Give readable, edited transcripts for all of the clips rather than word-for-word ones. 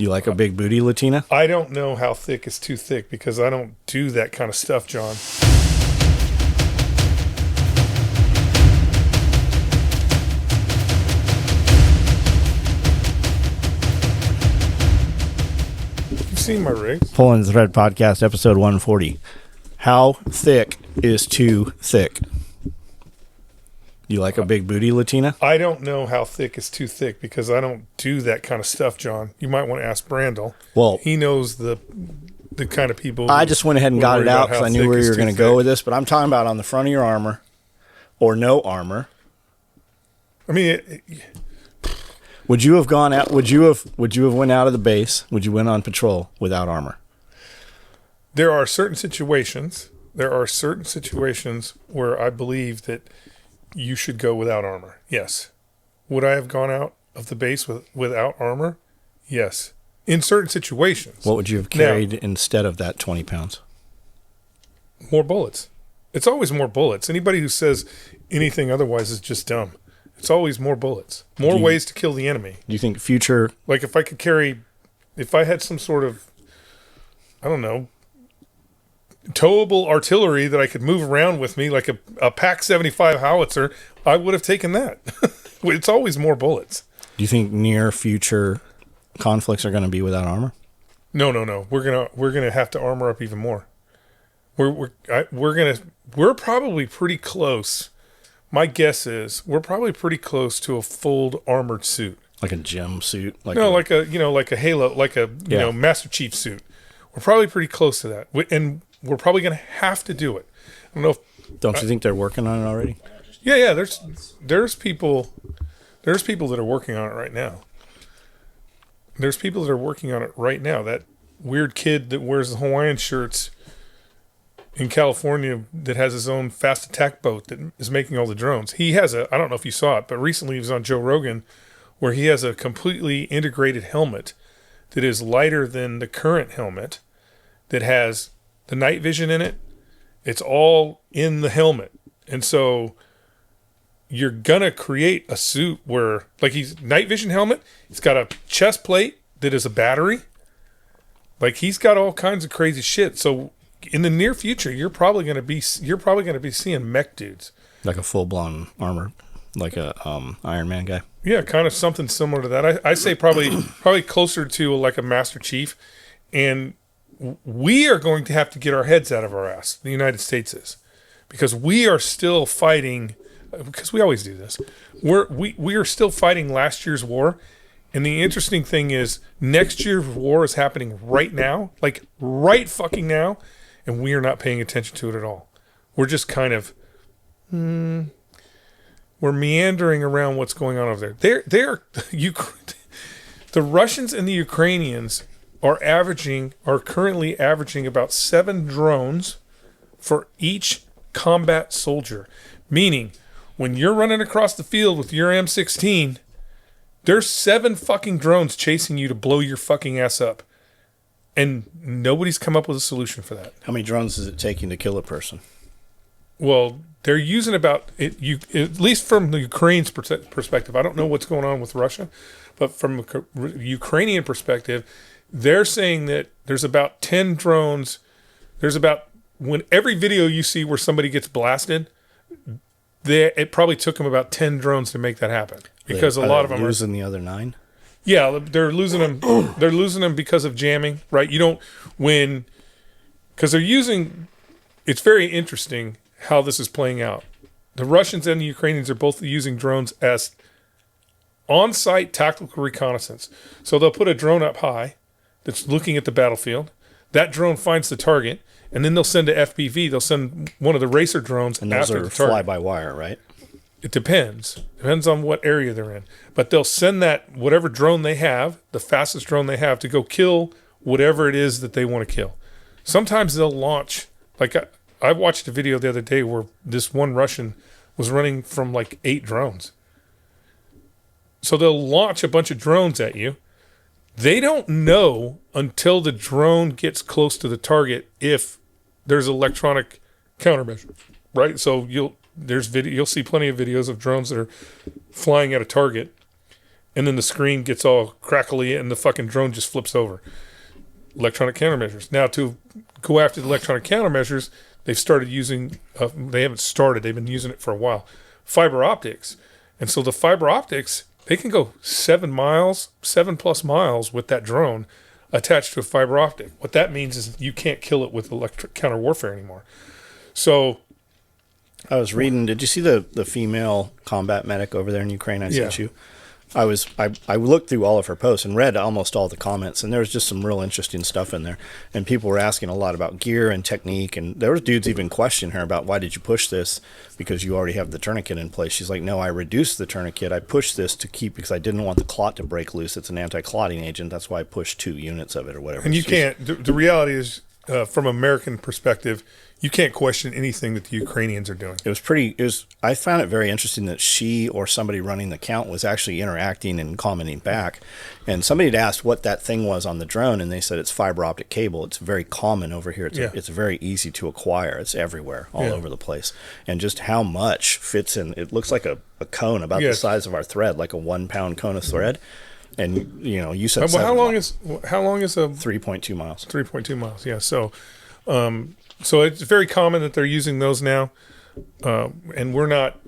You like a big booty Latina? I don't know how thick is too thick because I don't do that kind of stuff, John. You've seen my rigs. Pulling the Thread Podcast, episode 140. How thick is too thick? You like a big booty Latina? I don't know how thick is too thick because I don't do that kind of stuff, John. You might want to ask Brandel. Well, he knows the kind of people. I just went ahead and got it out because I knew where you were going to go with this, but I'm talking about on the front of your armor or no armor. I mean, would you have gone out? Would you have went out of the base? Would you went on patrol without armor? There are certain situations where I believe that you should go without armor. Yes. Would I have gone out of the base without armor? Yes. In certain situations. What would you have carried instead of that 20 pounds? More bullets. It's always more bullets. Anybody who says anything otherwise is just dumb. It's always more bullets. More ways to kill the enemy. Do you think future... Like if I had some sort of, I don't know, towable artillery that I could move around with me, like a PAC 75 howitzer, I would have taken that. It's always more bullets. Do you think near future conflicts are going to be without armor? No. We're gonna have to armor up even more. We're probably pretty close. My guess is we're probably pretty close to a full armored suit. Like a gym suit? Like a Halo, like a Master Chief suit. We're probably pretty close to that, and we're probably going to have to do it. I don't know if... Don't you think they're working on it already? Yeah. There's people that are working on it right now. There's people that are working on it right now. That weird kid that wears the Hawaiian shirts in California that has his own fast attack boat that is making all the drones. He has I don't know if you saw it, but recently he was on Joe Rogan where he has a completely integrated helmet that is lighter than the current helmet that has the night vision in it. It's all in the helmet. And so you're going to create a suit where, like, he's night vision helmet. He's got a chest plate that is a battery. Like, he's got all kinds of crazy shit. So in the near future, you're probably going to be seeing mech dudes. Like a full-blown armor, like a Iron Man guy. Yeah, kind of something similar to that. I say probably closer to like a Master Chief. And we are going to have to get our heads out of our ass. The United States is, because we are still fighting. Because we always do this. We are still fighting last year's war, and the interesting thing is next year's war is happening right now, like right fucking now, and we are not paying attention to it at all. We're just kind of we're meandering around what's going on over there. The Russians and the Ukrainians are currently averaging about 7 drones for each combat soldier. Meaning, when you're running across the field with your M16, there's 7 fucking drones chasing you to blow your fucking ass up. And nobody's come up with a solution for that. How many drones is it taking to kill a person? Well, they're using at least from the Ukraine's perspective. I don't know what's going on with Russia, but from a Ukrainian perspective, they're saying that there's about 10 drones. When every video you see where somebody gets blasted, it probably took them about 10 drones to make that happen. Because a lot of them are losing the other 9. Yeah, they're losing them. They're losing them because of jamming, right? Because they're using. It's very interesting how this is playing out. The Russians and the Ukrainians are both using drones as on-site tactical reconnaissance. So they'll put a drone up high that's looking at the battlefield. That drone finds the target, and then they'll send an FPV. They'll send one of the racer drones and those after are the target. fly-by-wire, right? It depends. Depends on what area they're in. But they'll send that whatever drone they have, the fastest drone they have, to go kill whatever it is that they want to kill. Sometimes they'll launch. Like I watched a video the other day where this one Russian was running from like 8 drones. So they'll launch a bunch of drones at you. They don't know until the drone gets close to the target if there's electronic countermeasures, right? So you'll see plenty of videos of drones that are flying at a target, and then the screen gets all crackly and the fucking drone just flips over. Electronic countermeasures. Now, to go after the electronic countermeasures, they've started using, they haven't started, they've been using it for a while, fiber optics. And so the fiber optics, they can go 7+ miles with that drone attached to a fiber optic. What that means is you can't kill it with electric counter warfare anymore. So I was reading, did you see the female combat medic over there in Ukraine I sent you? I looked through all of her posts and read almost all the comments, and there was just some real interesting stuff in there. And people were asking a lot about gear and technique, and there was dudes even questioning her about, why did you push this? Because you already have the tourniquet in place. She's like, no, I reduced the tourniquet. I pushed this to keep, because I didn't want the clot to break loose. It's an anti-clotting agent. That's why I pushed 2 units of it or whatever. And you can't, the reality is, from an American perspective, you can't question anything that the Ukrainians are doing. I found it very interesting that she or somebody running the count was actually interacting and commenting back. And somebody had asked what that thing was on the drone, and they said it's fiber optic cable. It's very common over here. It's very easy to acquire. It's everywhere, all over the place. And just how much fits in, it looks like a cone about the size of our thread, like a 1 pound cone of thread. And you said how long is a 3.2 miles? 3.2 miles, yeah. So it's very common that they're using those now, and we're not.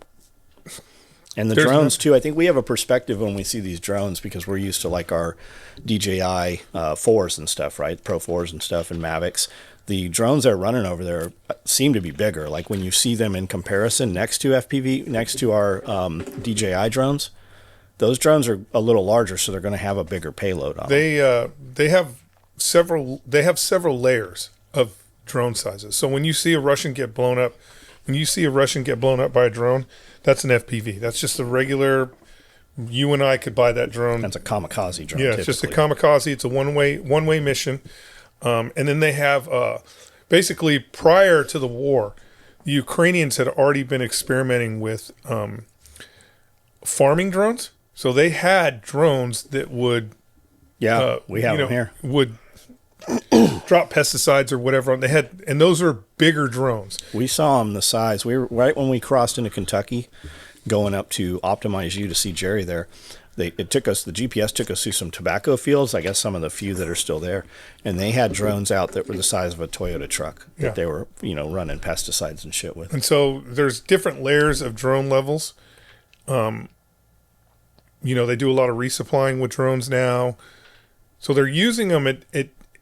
And the drones too. I think we have a perspective when we see these drones because we're used to like our DJI 4s and stuff, right? Pro 4s and stuff, and Mavics. The drones that are running over there seem to be bigger. Like when you see them in comparison next to FPV, next to our DJI drones, those drones are a little larger, so they're going to have a bigger payload on them. They have several layers of drone sizes. So when you see a Russian get blown up by a drone, that's an FPV. That's just a regular. You and I could buy that drone. That's a kamikaze drone. Yeah, it's just a kamikaze. It's a one-way mission. And then they have basically prior to the war, the Ukrainians had already been experimenting with farming drones. So they had drones that would we have them here. Would drop pesticides or whatever. And those are bigger drones. We saw them the size. We were right when we crossed into Kentucky, going up to Optimize U to see Jerry there. The GPS took us through some tobacco fields. I guess some of the few that are still there, and they had drones out that were the size of a Toyota truck that they were running pesticides and shit with. And so there's different layers of drone levels. They do a lot of resupplying with drones now. So they're using them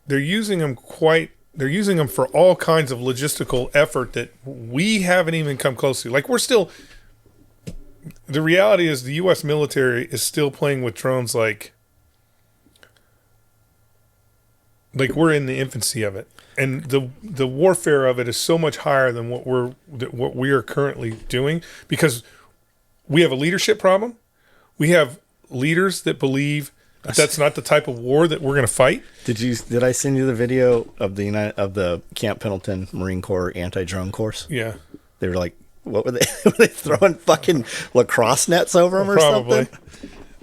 they're using them for all kinds of logistical effort that we haven't even come close to. Like the reality is the U.S. military is still playing with drones like we're in the infancy of it. And the warfare of it is so much higher than what we are currently doing because we have a leadership problem. We have leaders that believe that's not the type of war that we're going to fight. Did I send you the video of the Camp Pendleton Marine Corps anti-drone course? Yeah. They were like, what were they? Were they throwing fucking lacrosse nets over them or something?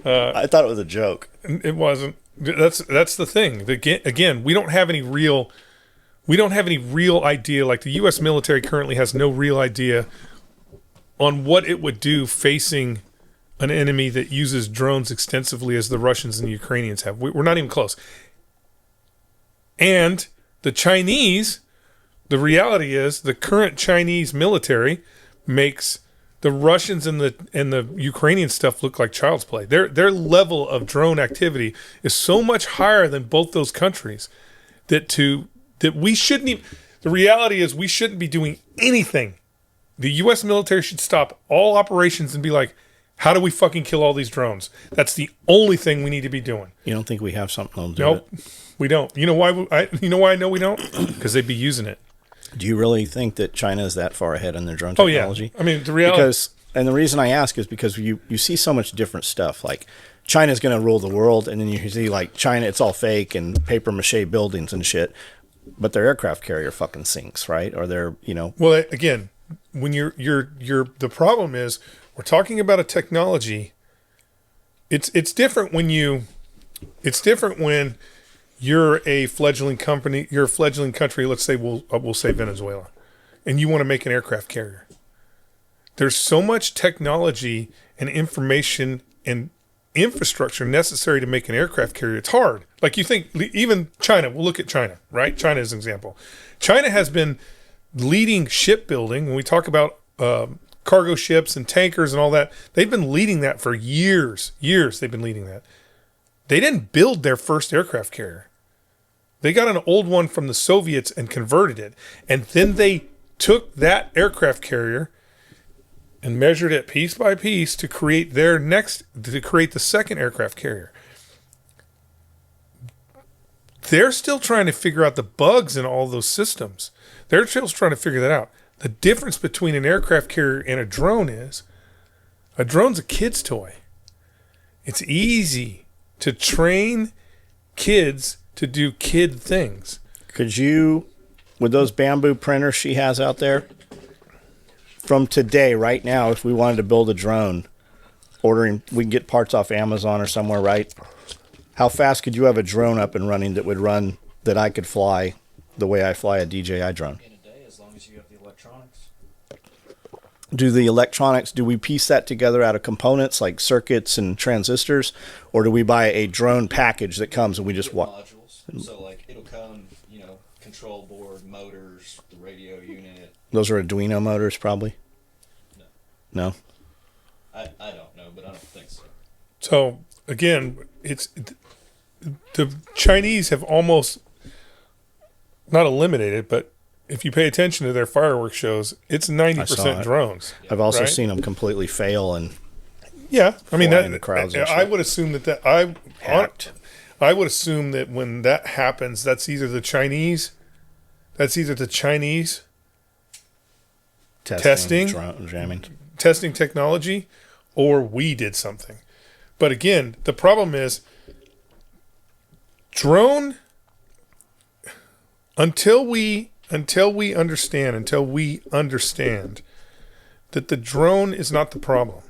I thought it was a joke. It wasn't. That's the thing. Again, we don't have any real idea. Like the U.S. military currently has no real idea on what it would do facing an enemy that uses drones extensively as the Russians and the Ukrainians have. We're not even close. And the Chinese, the reality is the current Chinese military makes the Russians and the Ukrainian stuff look like child's play. Their level of drone activity is so much higher than both those countries that we shouldn't even. The reality is we shouldn't be doing anything. The U.S. military should stop all operations and be like, how do we fucking kill all these drones? That's the only thing we need to be doing. You don't think we have something to do? Nope, we don't. You know why? I know we don't? Because they'd be using it. Do you really think that China is that far ahead in their drone technology? Oh yeah. I mean, the reality. And the reason I ask is because you see so much different stuff. Like China's going to rule the world, and then you see like China, it's all fake and paper mache buildings and shit. But their aircraft carrier fucking sinks, right? Or they're Well, again, when you're the problem is. We're talking about a technology. It's different when you're a fledgling company, you're a fledgling country. Let's say we'll say Venezuela, and you want to make an aircraft carrier. There's so much technology and information and infrastructure necessary to make an aircraft carrier. It's hard. Like you think, even China, we'll look at China, right? China is an example. China has been leading shipbuilding. When we talk about cargo ships and tankers and all that, they've been leading that for years. They've been leading that. They didn't build their first aircraft carrier. They got an old one from the Soviets and converted it. And then they took that aircraft carrier and measured it piece by piece to create the second aircraft carrier. They're still trying to figure out the bugs in all those systems. They're still trying to figure that out. The difference between an aircraft carrier and a drone is a drone's a kid's toy. It's easy to train kids to do kid things. Could you, with those bamboo printers she has out there, from today, right now, if we wanted to build a drone, we can get parts off Amazon or somewhere, right? How fast could you have a drone up and running that I could fly the way I fly a DJI drone? In a day, as long as you have the electronics. Do we piece that together out of components like circuits and transistors, or do we buy a drone package that comes and we just modules? So like it'll come, control board, motors, the radio unit. Those are Arduino motors, probably. No. I don't know, but I don't think so. So again, it's the Chinese have almost not eliminated, but if you pay attention to their fireworks shows, it's 90% drones. I've also right? seen them completely fail and I mean in the crowds and I shit. would assume that I would assume that when that happens, that's either the Chinese testing jamming. testing technology, or we did something. But again, the problem is drone, until we understand that the drone is not the problem.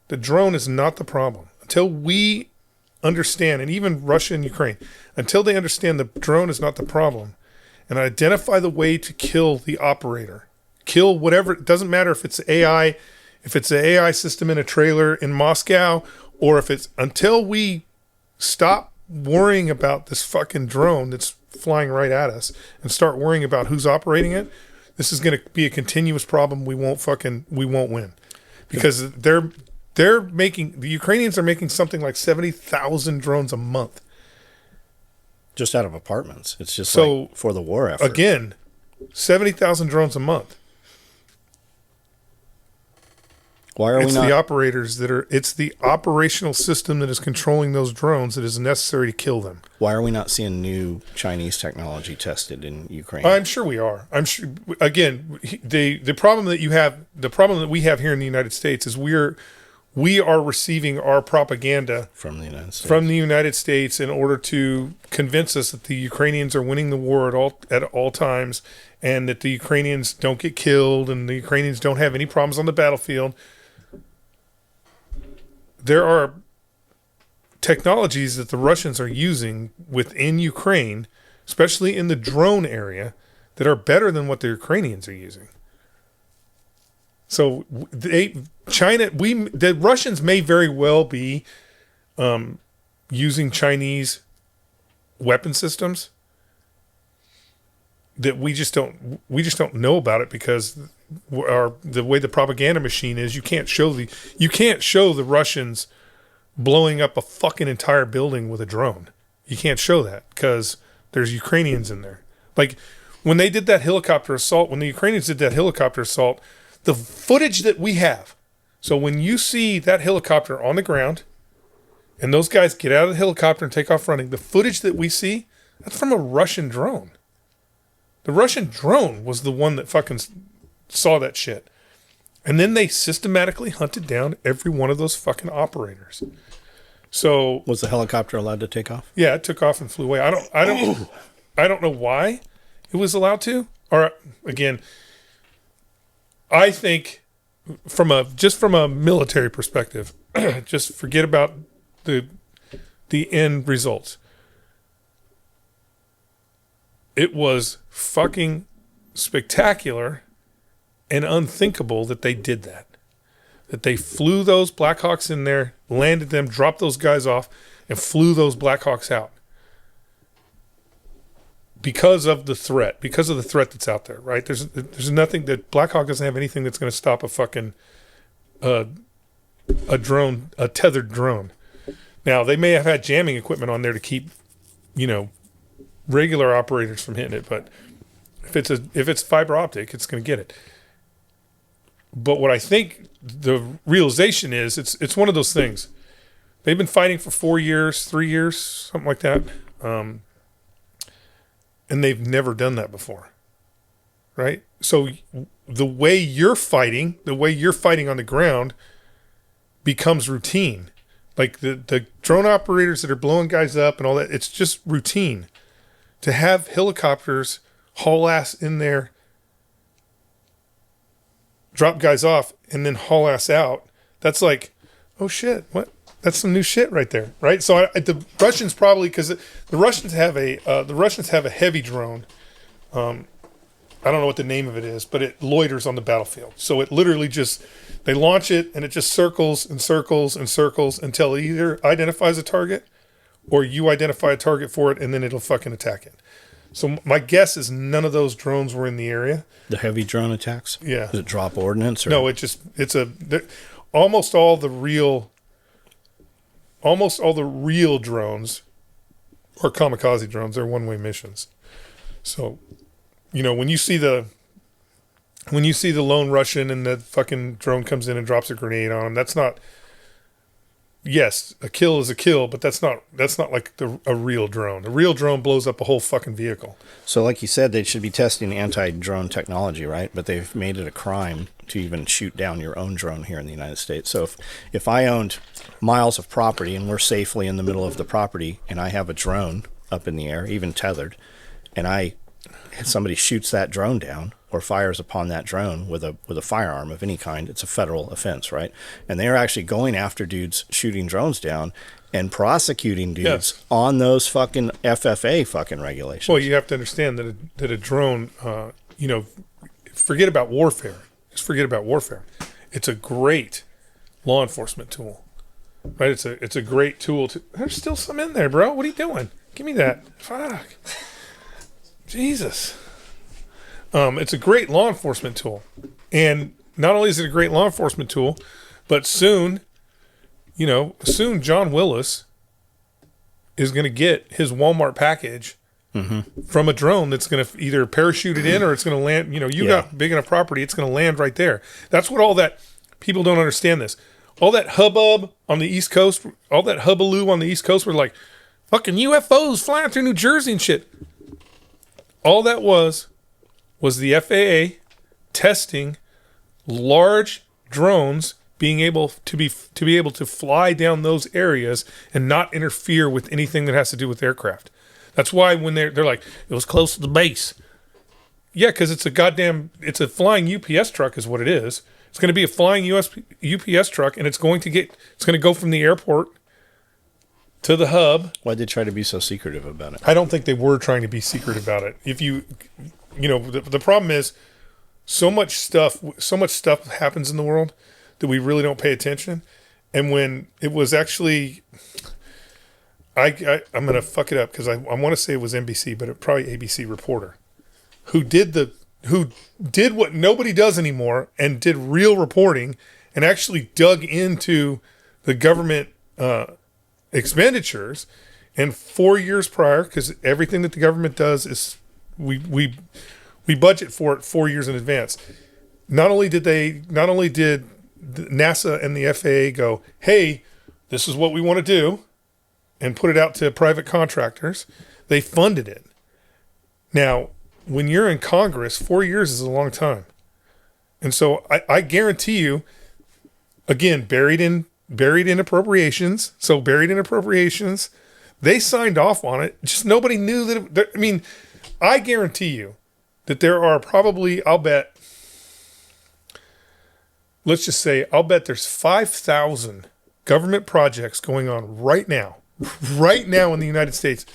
The drone is not the problem. Until we understand, and even Russia and Ukraine, until they understand the drone is not the problem and identify the way to kill the operator, kill whatever, it doesn't matter if it's AI, if it's an AI system in a trailer in Moscow, or if it's, until we stop worrying about this fucking drone that's flying right at us and start worrying about who's operating it, this is going to be a continuous problem. We won't win, because the Ukrainians are making something like 70,000 drones a month. Just out of apartments. It's just so like for the war effort. Again, 70,000 drones a month. Why are it's we not? The operators it's the operational system that is controlling those drones that is necessary to kill them. Why are we not seeing new Chinese technology tested in Ukraine? I'm sure we are. I'm sure. Again, the problem that we have here in the United States is we are receiving our propaganda from the United States. In order to convince us that the Ukrainians are winning the war at all times, and that the Ukrainians don't get killed, and the Ukrainians don't have any problems on the battlefield. There are technologies that the Russians are using within Ukraine, especially in the drone area, that are better than what the Ukrainians are using. So the Russians may very well be using Chinese weapon systems that we just don't know about it, because the way the propaganda machine is, you can't show the Russians blowing up a fucking entire building with a drone. You can't show that because there's Ukrainians in there. Like when they did that helicopter assault, when the Ukrainians did that helicopter assault, the footage that we have. So when you see that helicopter on the ground and those guys get out of the helicopter and take off running, the footage that we see, that's from a Russian drone. The Russian drone was the one that fucking saw that shit. And then they systematically hunted down every one of those fucking operators. So was the helicopter allowed to take off? Yeah, it took off and flew away. I don't know why it was allowed to. Or again, I think from a military perspective, just forget about the end results. It was fucking spectacular and unthinkable that they did that. that they flew those Black Hawks in there, landed them, dropped those guys off, and flew those Black Hawks out. Because of the threat that's out there, right? There's nothing that Black Hawk doesn't have anything that's going to stop a fucking a drone, a tethered drone. Now they may have had jamming equipment on there to keep, regular operators from hitting it, but if it's fiber optic, it's going to get it. But what I think the realization is, it's one of those things. They've been fighting for 4 years, 3 years, something like that. And they've never done that before, right? So the way you're fighting on the ground becomes routine. Like the drone operators that are blowing guys up and all that, it's just routine. To have helicopters haul ass in there, drop guys off, and then haul ass out, that's like, oh shit, what? That's some new shit right there, right? So the Russians probably, because the Russians have a heavy drone. I don't know what the name of it is, but it loiters on the battlefield. So it literally they launch it and it just circles and circles and circles until it either identifies a target or you identify a target for it, and then it'll fucking attack it. So my guess is none of those drones were in the area. The heavy drone attacks? Yeah. Does it drop ordnance? Or? No, almost all the real drones are kamikaze drones. They're one-way missions. So, when you see the lone Russian and the fucking drone comes in and drops a grenade on him, that's not. Yes, a kill is a kill, but that's not like a real drone. A real drone blows up a whole fucking vehicle. So, like you said, they should be testing anti-drone technology, right? But they've made it a crime to even shoot down your own drone here in the United States. So, if I owned miles of property and we're safely in the middle of the property, and I have a drone up in the air, even tethered, and somebody shoots that drone down or fires upon that drone with a firearm of any kind, it's a federal offense, right? And they're actually going after dudes shooting drones down and prosecuting dudes on those fucking FFA fucking regulations. Well, you have to understand that a drone, forget about warfare. Just forget about warfare. It's a great law enforcement tool, right? It's a great tool there's still some in there, bro. What are you doing? Give me that. Fuck. Jesus. It's a great law enforcement tool. And not only is it a great law enforcement tool, but soon John Willis is going to get his Walmart package from a drone that's going to either parachute it in or it's going to land. Got big enough property, it's going to land right there. That's what all that, people don't understand this. All that hubbub on the East Coast, all that hubbaloo on the East Coast were like fucking UFOs flying through New Jersey and shit. All that was the FAA testing large drones being able to fly down those areas and not interfere with anything that has to do with aircraft. That's why when they're like, it was close to the base. Yeah, because it's a flying UPS truck is what it is. It's going to be a flying UPS truck, and it's going to go from the airport to the hub. Why'd they try to be so secretive about it? I don't think they were trying to be secretive about it. The problem is so much stuff happens in the world that we really don't pay attention. And when it was actually, I'm going to fuck it up because I want to say it was NBC, but it probably ABC reporter who did what nobody does anymore and did real reporting and actually dug into the government expenditures. And 4 years prior, because everything that the government does is we budget for it 4 years in advance. Not only did NASA and the FAA go, hey, this is what we want to do, and put it out to private contractors, they funded it. Now, when you're in Congress, 4 years is a long time. And so I guarantee you, again, buried in appropriations. So buried in appropriations, they signed off on it. Just nobody knew that. I guarantee you that there are probably, I'll bet there's 5,000 government projects going on right now in the United States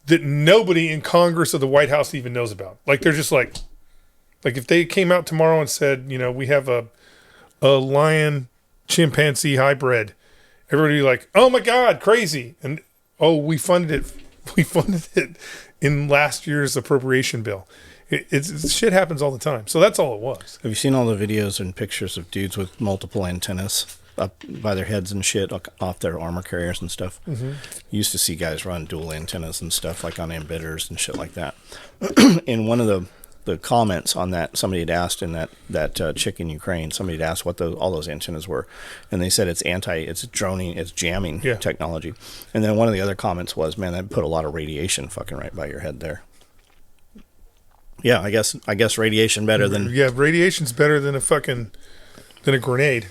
that nobody in Congress or the White House even knows about. Like, they're just like if they came out tomorrow and said, we have a a lion chimpanzee hybrid, everybody would be like, oh my God, crazy. And we funded it. We funded it in last year's appropriation bill. It's shit happens all the time. So that's all it was. Have you seen all the videos and pictures of dudes with multiple antennas up by their heads and shit, off their armor carriers and stuff? Mm-hmm. You used to see guys run dual antennas and stuff like on ambitters and shit like that. In one of the comments on that, somebody had asked in that chick in Ukraine, somebody had asked what all those antennas were, and they said it's droning, it's jamming technology. And then one of the other comments was, man, that put a lot of radiation fucking right by your head there. Yeah, I guess radiation better than... Yeah, radiation's better than a grenade.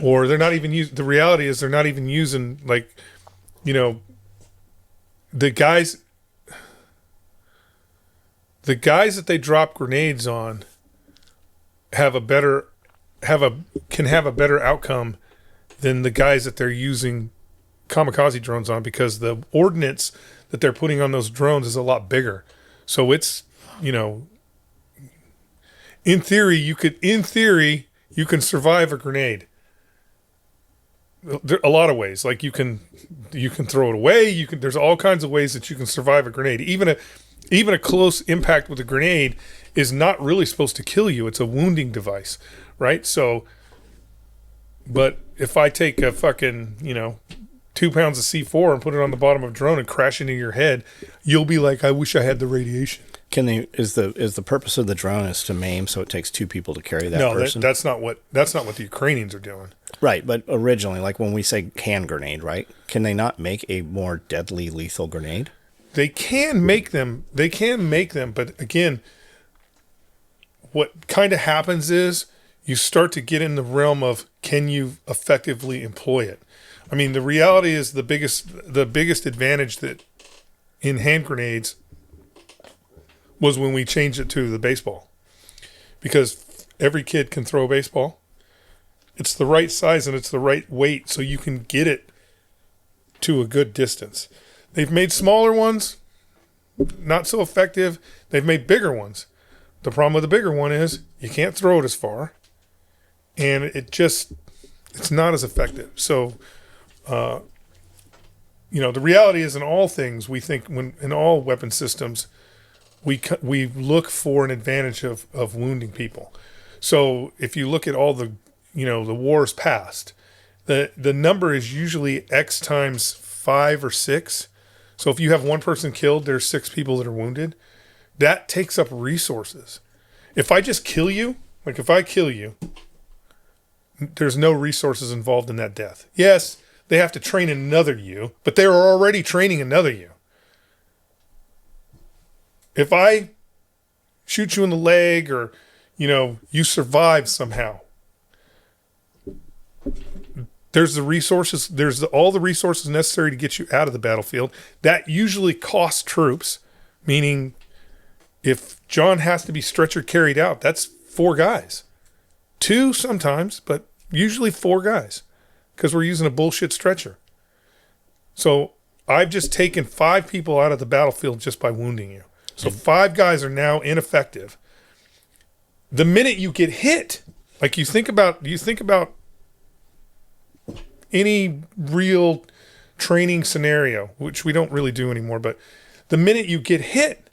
Or they're not even the reality is they're not even using, like, the guys that they drop grenades on can have a better outcome than the guys that they're using kamikaze drones on, because the ordnance that they're putting on those drones is a lot bigger. So it's, in theory you can survive a grenade. There are a lot of ways. Like you can throw it away. There's all kinds of ways that you can survive a grenade. Even a close impact with a grenade is not really supposed to kill you. It's a wounding device, right? So, but if I take a fucking 2 pounds of C4 and put it on the bottom of a drone and crash into your head, you'll be like, I wish I had the radiation. Is the purpose of the drone is to maim, so it takes two people to carry that person? No, that's not what the Ukrainians are doing. Right, but originally, like when we say hand grenade, right? Can they not make a more deadly, lethal grenade? They can make them. But again, what kind of happens is you start to get in the realm of, can you effectively employ it? I mean, the reality is the biggest advantage that in hand grenades was when we changed it to the baseball, because every kid can throw a baseball. It's the right size and it's the right weight, so you can get it to a good distance. They've made smaller ones, not so effective. They've made bigger ones. The problem with the bigger one is you can't throw it as far, and it's not as effective. So, the reality is, in all things, we think in all weapon systems, we look for an advantage of wounding people. So if you look at all the wars past, the number is usually X times 5 or 6. So if you have one person killed, there's 6 people that are wounded. That takes up resources. If I just kill you, there's no resources involved in that death. Yes, they have to train another you, but they are already training another you. If I shoot you in the leg, or, you survive somehow, there's all the resources necessary to get you out of the battlefield. That usually costs troops, meaning if John has to be stretcher carried out, that's 4 guys. 2 sometimes, but usually 4 guys, because we're using a bullshit stretcher. So I've just taken 5 people out of the battlefield just by wounding you. So 5 guys are now ineffective. The minute you get hit, like you think about any real training scenario, which we don't really do anymore, but the minute you get hit,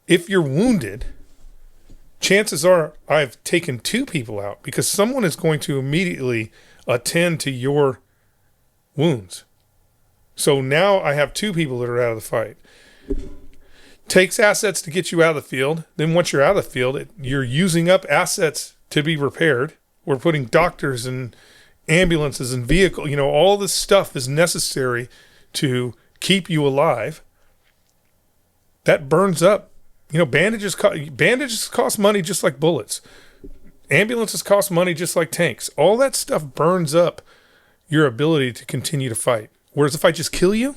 if you're wounded, chances are I've taken 2 people out, because someone is going to immediately attend to your wounds. So now I have 2 people that are out of the fight. Takes assets to get you out of the field. Then once you're out of the field, you're using up assets to be repaired. We're putting doctors and ambulances and vehicles. All this stuff is necessary to keep you alive. That burns up. Bandages cost money just like bullets. Ambulances cost money just like tanks. All that stuff burns up your ability to continue to fight. Whereas if I just kill you,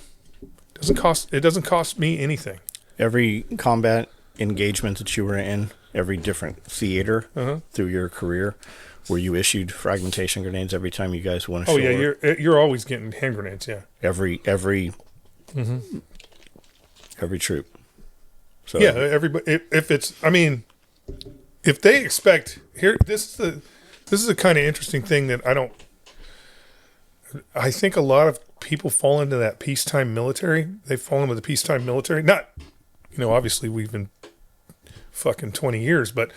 it doesn't cost me anything. Every combat engagement that you were in, every different theater through your career, were you issued fragmentation grenades every time you guys went ashore? Oh yeah, you're always getting hand grenades. Yeah. Every troop. So yeah, everybody. If it's, if they expect here, this is a kind of interesting thing that I think a lot of people fall into that peacetime military. They fall into the peacetime military. Not, obviously we've been fucking 20 years, but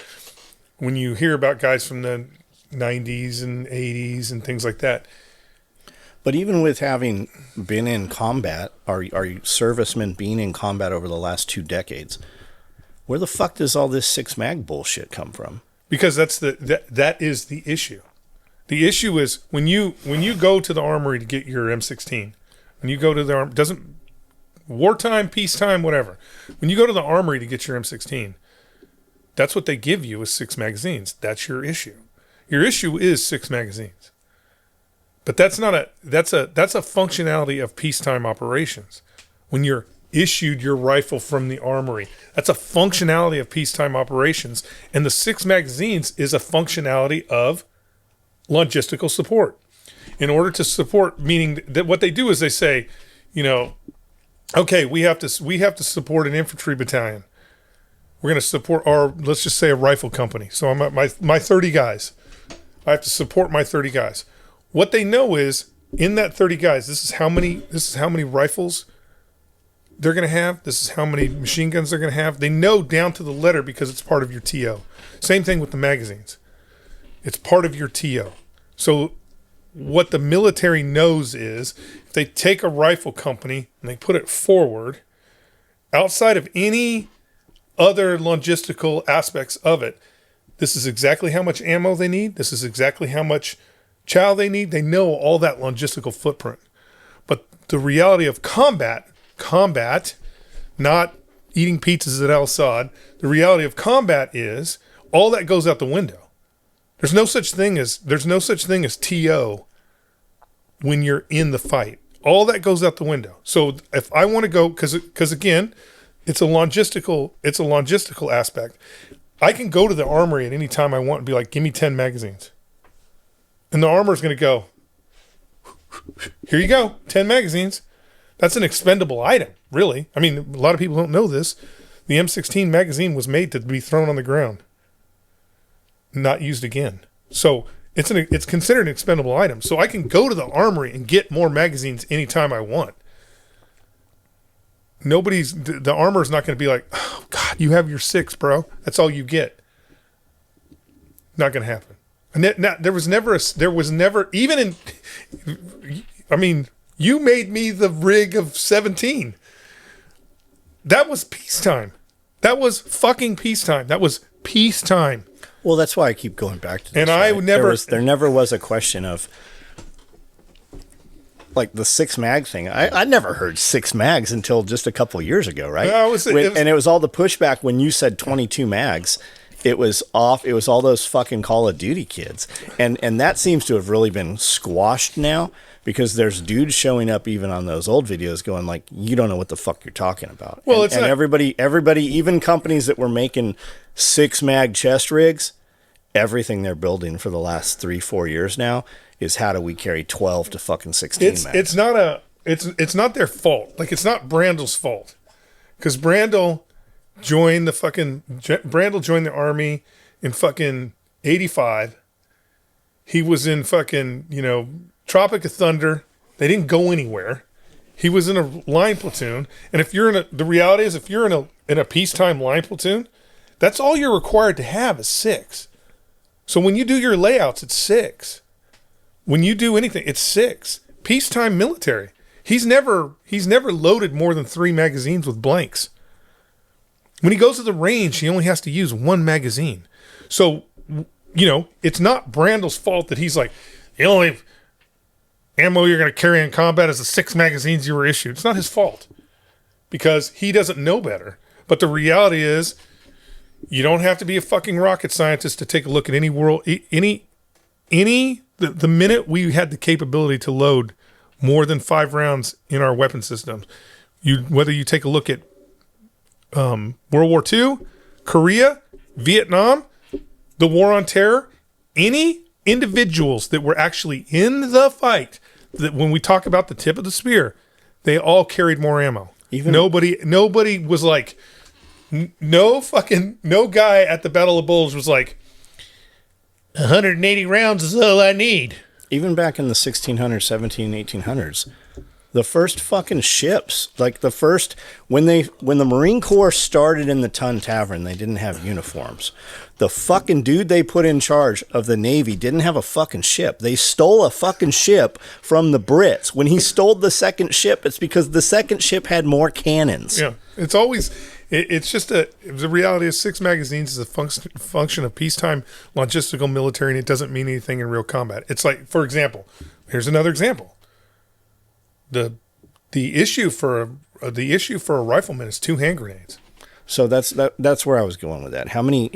when you hear about guys from the 90s and 80s and things like that. But even with having been in combat, our servicemen being in combat over the last 2 decades, where the fuck does all this 6-mag bullshit come from? Because that is the issue. The issue is when you go to the armory to get your M16, when you go to the wartime, peacetime, whatever. When you go to the armory to get your M16, that's what they give you is 6 magazines. That's your issue. Your issue is 6 magazines. But that's a functionality of peacetime operations. When you're issued your rifle from the armory, that's a functionality of peacetime operations. And the 6 magazines is a functionality of logistical support. In order to support, meaning that what they do is they say, okay, we have to support an infantry battalion. We're going to support let's just say a rifle company. So I'm at my 30 guys. I have to support my 30 guys. What they know is in that 30 guys, this is how many rifles they're going to have. This is how many machine guns they're going to have. They know down to the letter because it's part of your TO. Same thing with the magazines. It's part of your TO. So what the military knows is if they take a rifle company and they put it forward, outside of any other logistical aspects of it, this is exactly how much ammo they need. This is exactly how much chow they need. They know all that logistical footprint. But the reality of combat, not eating pizzas at Al Assad, the reality of combat is all that goes out the window. There's no such thing as TO when you're in the fight. All that goes out the window. So if I want to go, because again, it's a logistical aspect. I can go to the armory at any time I want and be like, give me 10 magazines. And the armor's going to go, here you go, 10 magazines. That's an expendable item, really. I mean, a lot of people don't know this. The M16 magazine was made to be thrown on the ground, not used again. So it's considered an expendable item. So I can go to the armory and get more magazines anytime I want. The armor's not going to be like, oh God, you have your 6, bro. That's all you get. Not going to happen. And there was never even in, I mean, you made me the rig of 17. That was peacetime. That was fucking peacetime. That was peacetime. Well, that's why I keep going back to this. And I would never... There never was a question of, like, the 6 mag thing. I never heard 6 mags until just a couple of years ago, right? And it was all the pushback when you said 22 mags. It was all those fucking Call of Duty kids. And that seems to have really been squashed now because there's dudes showing up even on those old videos going like, you don't know what the fuck you're talking about. Well, and everybody, even companies that were making 6 mag chest rigs, everything they're building for the last 3-4 years now is how do we carry 12 to fucking 16 mags. It's not their fault. Like, it's not Brandel's fault. Because Brandel joined the army in fucking 85. He was in fucking, Tropic of Thunder. They didn't go anywhere. He was in a line platoon. And the reality is if you're in a peacetime line platoon, that's all you're required to have is 6. So when you do your layouts, it's 6. When you do anything, it's 6. Peacetime military. He's never loaded more than 3 magazines with blanks. When he goes to the range, he only has to use 1 magazine. So, it's not Brandel's fault that he's like, the only ammo you're going to carry in combat is the 6 magazines you were issued. It's not his fault because he doesn't know better. But the reality is, you don't have to be a fucking rocket scientist to take a look at any world, the minute we had the capability to load more than 5 rounds in our weapon systems, whether you take a look at World War II, Korea, Vietnam, the War on Terror, any individuals that were actually in the fight, that when we talk about the tip of the spear, they all carried more ammo. Nobody was like, No guy at the Battle of Bulge was like, 180 rounds is all I need. Even back in the 1600s, 17, 1800s, the first fucking ships, like when the Marine Corps started in the Tun Tavern, they didn't have uniforms. The fucking dude they put in charge of the Navy didn't have a fucking ship. They stole a fucking ship from the Brits. When he stole the second ship, it's because the second ship had more cannons. Yeah, it's always... It's just the reality is 6 magazines is a function of peacetime logistical military, and it doesn't mean anything in real combat. It's like, for example, here's another example. The issue for a rifleman is 2 hand grenades. So that's where I was going with that. How many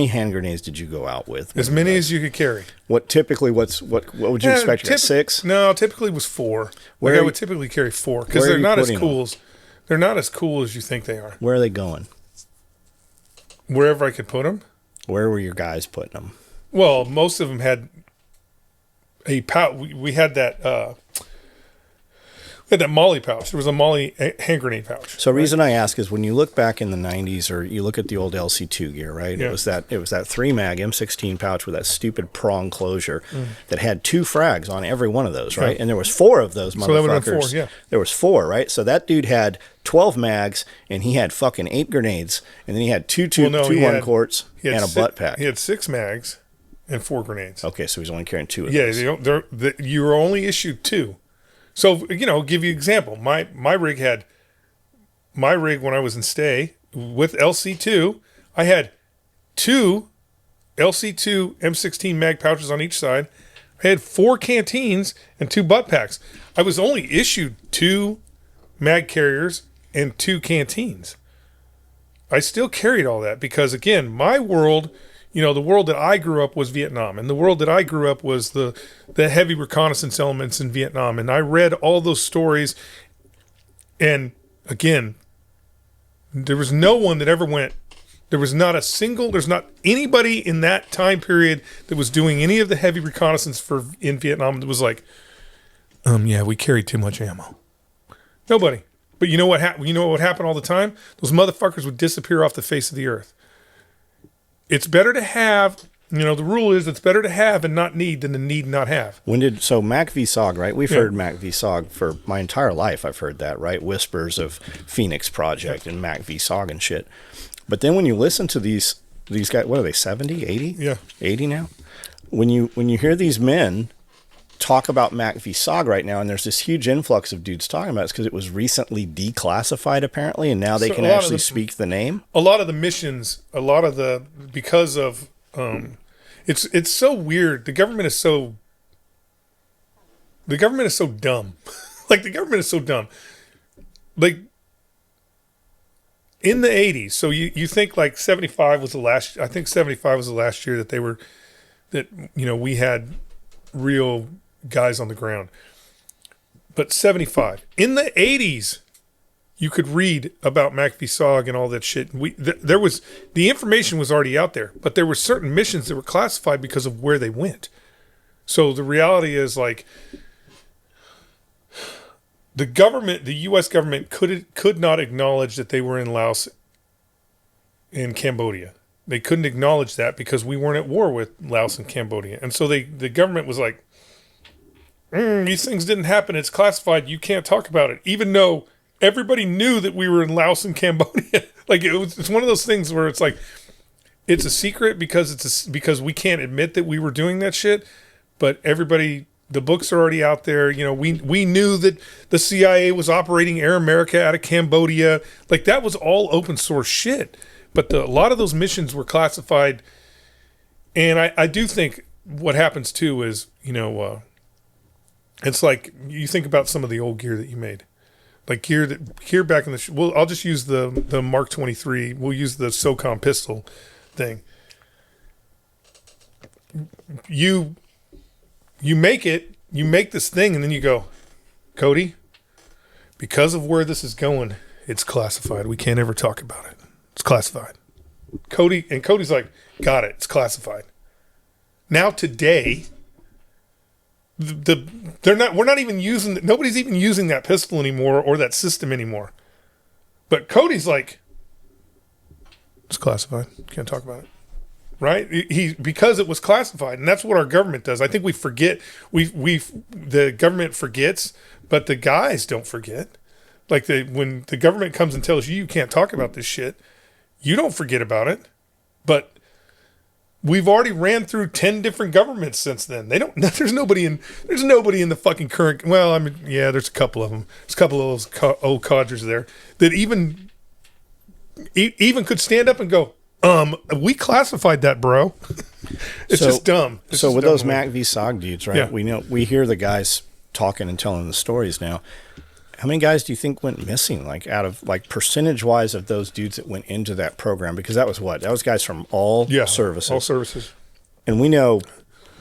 hand grenades did you go out with? As many as you could carry. What would you expect? 6? No, typically it was 4. I would typically carry 4 because they're not as cool as. They're not as cool as you think they are. Where are they going? Wherever I could put them. Where were your guys putting them? Well, most of them had a pouch. We had that. We had that Molly pouch. There was a Molly hand grenade pouch. So the reason I ask is when you look back in the 90s or you look at the old LC2 gear, right? Yeah. It was that 3-mag M16 pouch with that stupid prong closure that had 2 frags on every one of those, right? Yeah. And there was 4 of those motherfuckers. So that would have been 4, yeah. There was 4, right? So that dude had 12 mags and he had fucking 8 grenades and then he had 2 1-quarts and a butt pack. He had 6 mags and 4 grenades. Okay, so he's only carrying 2 of those. Yeah, you were only issued 2. So, give you an example. My rig when I was in stay with LC2, I had 2 LC2 M16 mag pouches on each side. I had 4 canteens and 2 butt packs. I was only issued 2 mag carriers and 2 canteens. I still carried all that because, again, my world... the world that I grew up was Vietnam, and the world that I grew up was the heavy reconnaissance elements in Vietnam, and I read all those stories, and again, there was no one that ever went, there's not anybody in that time period that was doing any of the heavy reconnaissance in Vietnam that was like, yeah, we carried too much ammo. Nobody. But you know what would happen all the time? Those motherfuckers would disappear off the face of the earth. It's better to have, the rule is it's better to have and not need than to need and not have. So Mac v. SOG, right? We've heard Mac v. SOG for my entire life. I've heard that, right? Whispers of Phoenix Project and Mac v. SOG and shit. But then when you listen to these guys, what are they, 70, 80? Yeah. 80 now? When you hear these men talk about Mac v. SOG right now, and there's this huge influx of dudes talking about it, it's because it was recently declassified apparently, and now they can actually speak the name. A lot of the missions, because of it's so weird. The government is so dumb. Like the government is so dumb. Like in the 80s, so you think like 75 was the last. I think 75 was the last year that we had real guys on the ground. But 75. In the 80s, you could read about Mac v. SOG and all that shit. The information was already out there, but there were certain missions that were classified because of where they went. So the reality is like the U.S. government could not acknowledge that they were in Laos and Cambodia. They couldn't acknowledge that because we weren't at war with Laos and Cambodia. And so the government was like, these things didn't happen. It's classified. You can't talk about it. Even though everybody knew that we were in Laos and Cambodia. Like it's one of those things where it's like, it's a secret because we can't admit that we were doing that shit. But everybody, the books are already out there. We knew that the CIA was operating Air America out of Cambodia. Like that was all open source shit. But a lot of those missions were classified. And I do think what happens too is, it's like you think about some of the old gear that you made. Like gear back in the... I'll just use the Mark 23. We'll use the SOCOM pistol thing. You make this thing and then you go, Cody, because of where this is going, it's classified. We can't ever talk about it. It's classified. Cody's like, got it. It's classified. Now today, nobody's even using that pistol anymore or that system anymore. But Cody's like, It's classified. Can't talk about it. Right? Because it was classified, and that's what our government does. I think we forget. The government forgets, but the guys don't forget. Like when the government comes and tells you can't talk about this shit, you don't forget about it. But we've already ran through 10 different governments since then. They don't. There's nobody in the fucking current. Well, I mean, yeah, there's a couple of them. There's a couple of those old codgers there that even could stand up and go, we classified that, bro. It's just dumb. So with those Mac v. SOG dudes, right? Yeah. We hear the guys talking and telling the stories now. How many guys do you think went missing? Like out of percentage wise of those dudes that went into that program? Because that was guys from all services. All services. And we know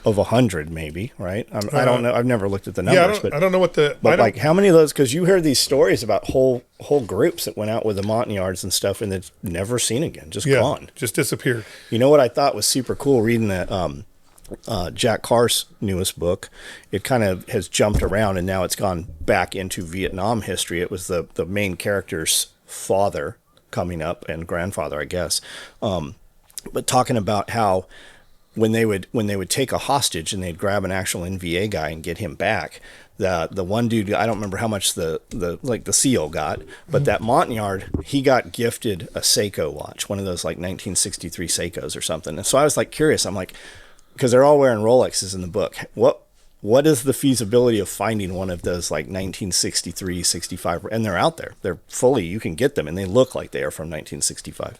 of 100 maybe, right? I don't know. I've never looked at the numbers. I don't know what the... But like how many of those... Because you hear these stories about whole groups that went out with the Montagnards and stuff and that's never seen again. Just gone. Just disappeared. You know what I thought was super cool reading that... Jack Carr's newest book, it kind of has jumped around and now it's gone back into Vietnam history. It was the main character's father coming up and grandfather, I guess. But talking about how when they would take a hostage and they'd grab an actual NVA guy and get him back, the one dude, I don't remember how much the CO got, but that Montagnard, he got gifted a Seiko watch, one of those 1963 Seikos or something. And so I was curious. I'm like, because they're all wearing Rolexes in the book. What is the feasibility of finding one of those 1963, 65? And they're out there. They're fully, you can get them, and they look like they are from 1965.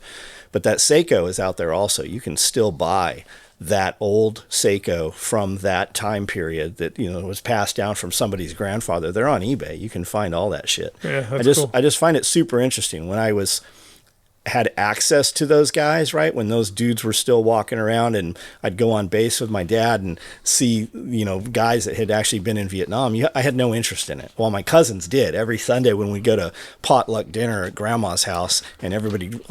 But that Seiko is out there also. You can still buy that old Seiko from that time period that was passed down from somebody's grandfather. They're on eBay. You can find all that shit. Yeah, that's cool. I just find it super interesting. When I had access to those guys, right? When those dudes were still walking around and I'd go on base with my dad and see, guys that had actually been in Vietnam, I had no interest in it. Well, my cousins did. Every Sunday when we go to potluck dinner at grandma's house and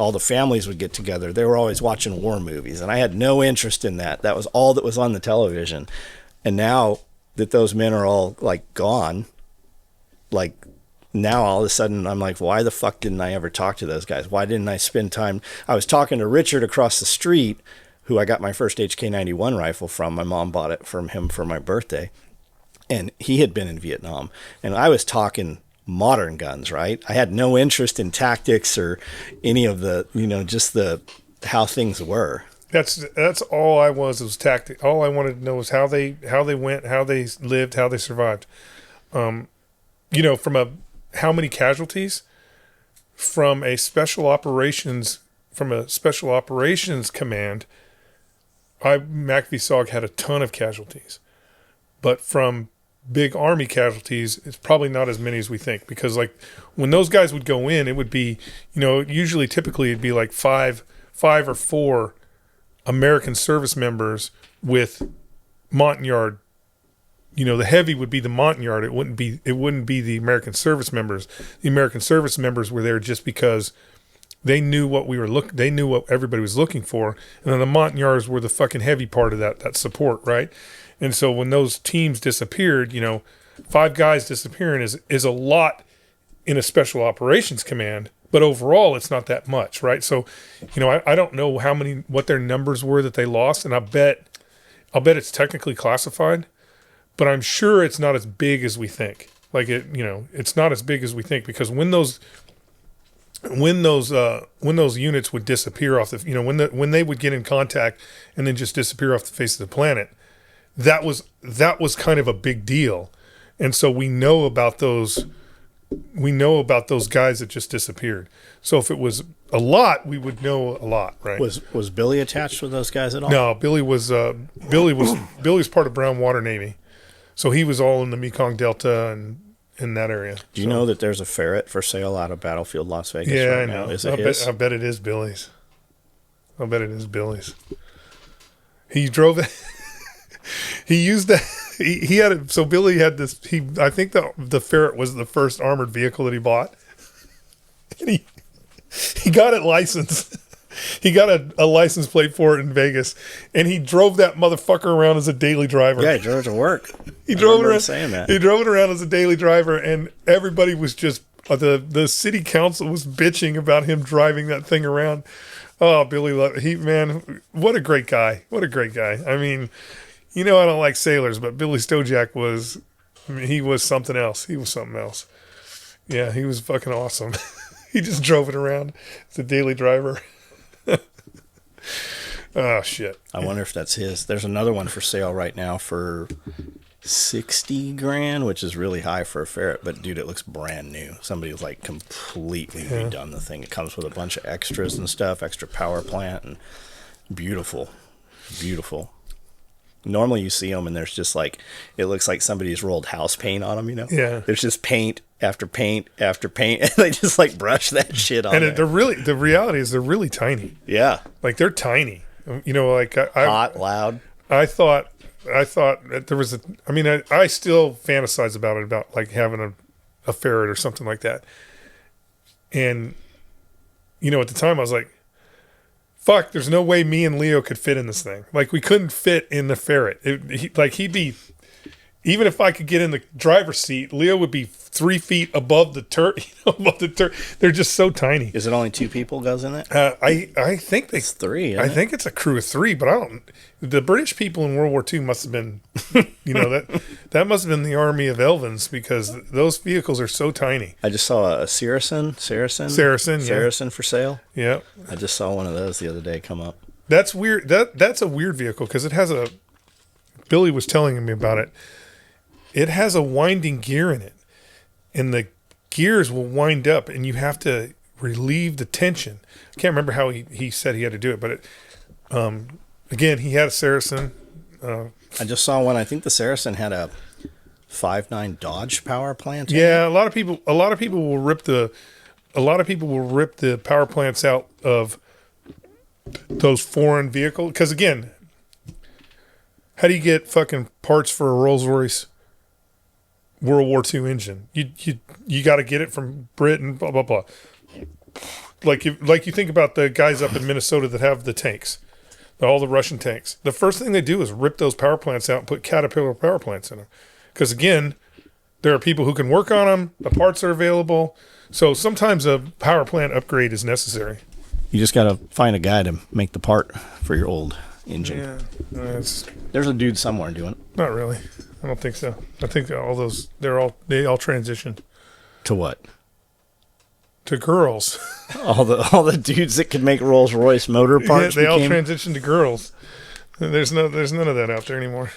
all the families would get together, they were always watching war movies and I had no interest in that. That was all that was on the television. And now that those men are all gone, now all of a sudden I'm like, why the fuck didn't I ever talk to those guys? Why didn't I spend time? I was talking to Richard across the street, who I got my first HK91 rifle from. My mom bought it from him for my birthday. And he had been in Vietnam. And I was talking modern guns, right? I had no interest in tactics or any of the, just how things were. That's all I was tactic. All I wanted to know was how they went, how they lived, how they survived. How many casualties from a special operations command. Mac v. SOG had a ton of casualties, but from big army casualties, it's probably not as many as we think, because when those guys would go in, it would be, typically it'd be five or four American service members with Montagnard. The heavy would be the Montagnard. It wouldn't be the American service members. The American service members were there just because they knew what they knew what everybody was looking for. And then the Montagnards were the fucking heavy part of that support, right? And so when those teams disappeared, 5 guys disappearing is a lot in a special operations command, but overall it's not that much, right? So, I don't know what their numbers were that they lost, and I'll bet it's technically classified. But I'm sure it's not as big as we think. It's not as big as we think, because when those units would disappear off when they would get in contact and then just disappear off the face of the planet, that was kind of a big deal. And so we know about those guys that just disappeared. So if it was a lot, we would know a lot, right? Was Billy attached with those guys at all? No, Billy was part of Brown Water Navy. So he was all in the Mekong Delta and in that area. Do you know that there's a ferret for sale out of Battlefield Las Vegas right now? Is it his? I bet it is Billy's. He drove that. He used that. He had it. So Billy had this. I think the ferret was the first armored vehicle that he bought. And he got it licensed. He got a license plate for it in Vegas, and he drove that motherfucker around as a daily driver. Yeah, he drove it to work. He drove it around saying that. He drove it around as a daily driver, and everybody was just the city council was bitching about him driving that thing around. Oh, Billy, man, what a great guy. What a great guy. I mean, I don't like sailors, but Billy Stojak he was something else. He was something else. Yeah, he was fucking awesome. He just drove it around as a daily driver. Oh, shit. I wonder if that's his. There's another one for sale right now for 60 grand, which is really high for a Ferret, but dude, it looks brand new. Somebody's like completely redone the thing. It comes with a bunch of extras and stuff, extra power plant, and beautiful. Normally you see them and there's just like, it looks like somebody's rolled house paint on them, Yeah. There's just paint after paint after paint, and they just like brush that shit on. And the reality is they're really tiny. Yeah. Like they're tiny. Like hot, loud. I thought that there was I still fantasize about like having a Ferret or something like that. And, at the time I was like, fuck, there's no way me and Leo could fit in this thing. Like we couldn't fit in the Ferret. He'd be, even if I could get in the driver's seat, Leo would be 3 feet above the turret. They're just so tiny. Is it only 2 people goes in it? I think It's 3. I think it's a crew of 3, but the British people in World War II must have been, that must have been the army of Elvins, because those vehicles are so tiny. I just saw a Saracen for sale. Yeah. I just saw one of those the other day come up. That's weird. That's a weird vehicle because it has Billy was telling me about it. It has a winding gear in it, and the gears will wind up, and you have to relieve the tension. I can't remember how he said he had to do it, but again, he had a Saracen. I just saw one. I think the Saracen had a 5.9 Dodge power plant. Yeah, a lot of people will rip the power plants out of those foreign vehicles. Because again, how do you get fucking parts for a Rolls-Royce World War II engine? You got to get it from Britain. Blah blah blah. Like you think about the guys up in Minnesota that have the tanks, all the Russian tanks. The first thing they do is rip those power plants out and put Caterpillar power plants in them. Because again, there are people who can work on them. The parts are available. So sometimes a power plant upgrade is necessary. You just got to find a guy to make the part for your old engine. Yeah, There's a dude somewhere doing it. not really. I don't think so. I think they all transitioned To what? to girls. all the dudes that could make Rolls Royce motor parts. They all transitioned to girls. There's none of that out there anymore.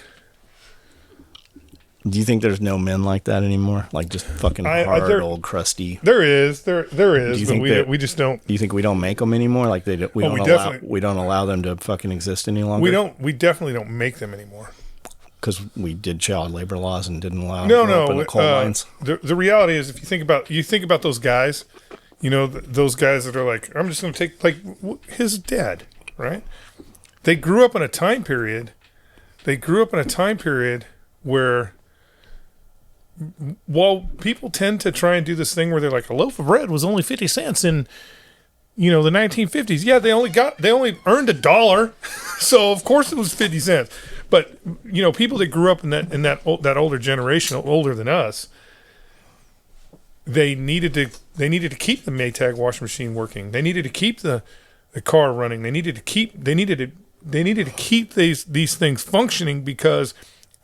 Do you think there's no men like that anymore? Like just fucking old crusty. There is, but we just don't. Do you think we don't make them anymore? Like we don't allow them to fucking exist any longer. We definitely don't make them anymore. Because we did child labor laws and didn't allow them to in the coal mines. The reality is, if you think about those guys, those guys that are like, I'm just going to take like his dad, right? They grew up in a time period. Where, while people tend to try and do this thing where they're like, a loaf of bread was only 50 cents in, the 1950s. Yeah, they only earned $1, so of course it was 50 cents. But people that grew up in that older generation, older than us, they needed to keep the Maytag washing machine working. They needed to keep the car running. They needed to keep these things functioning, because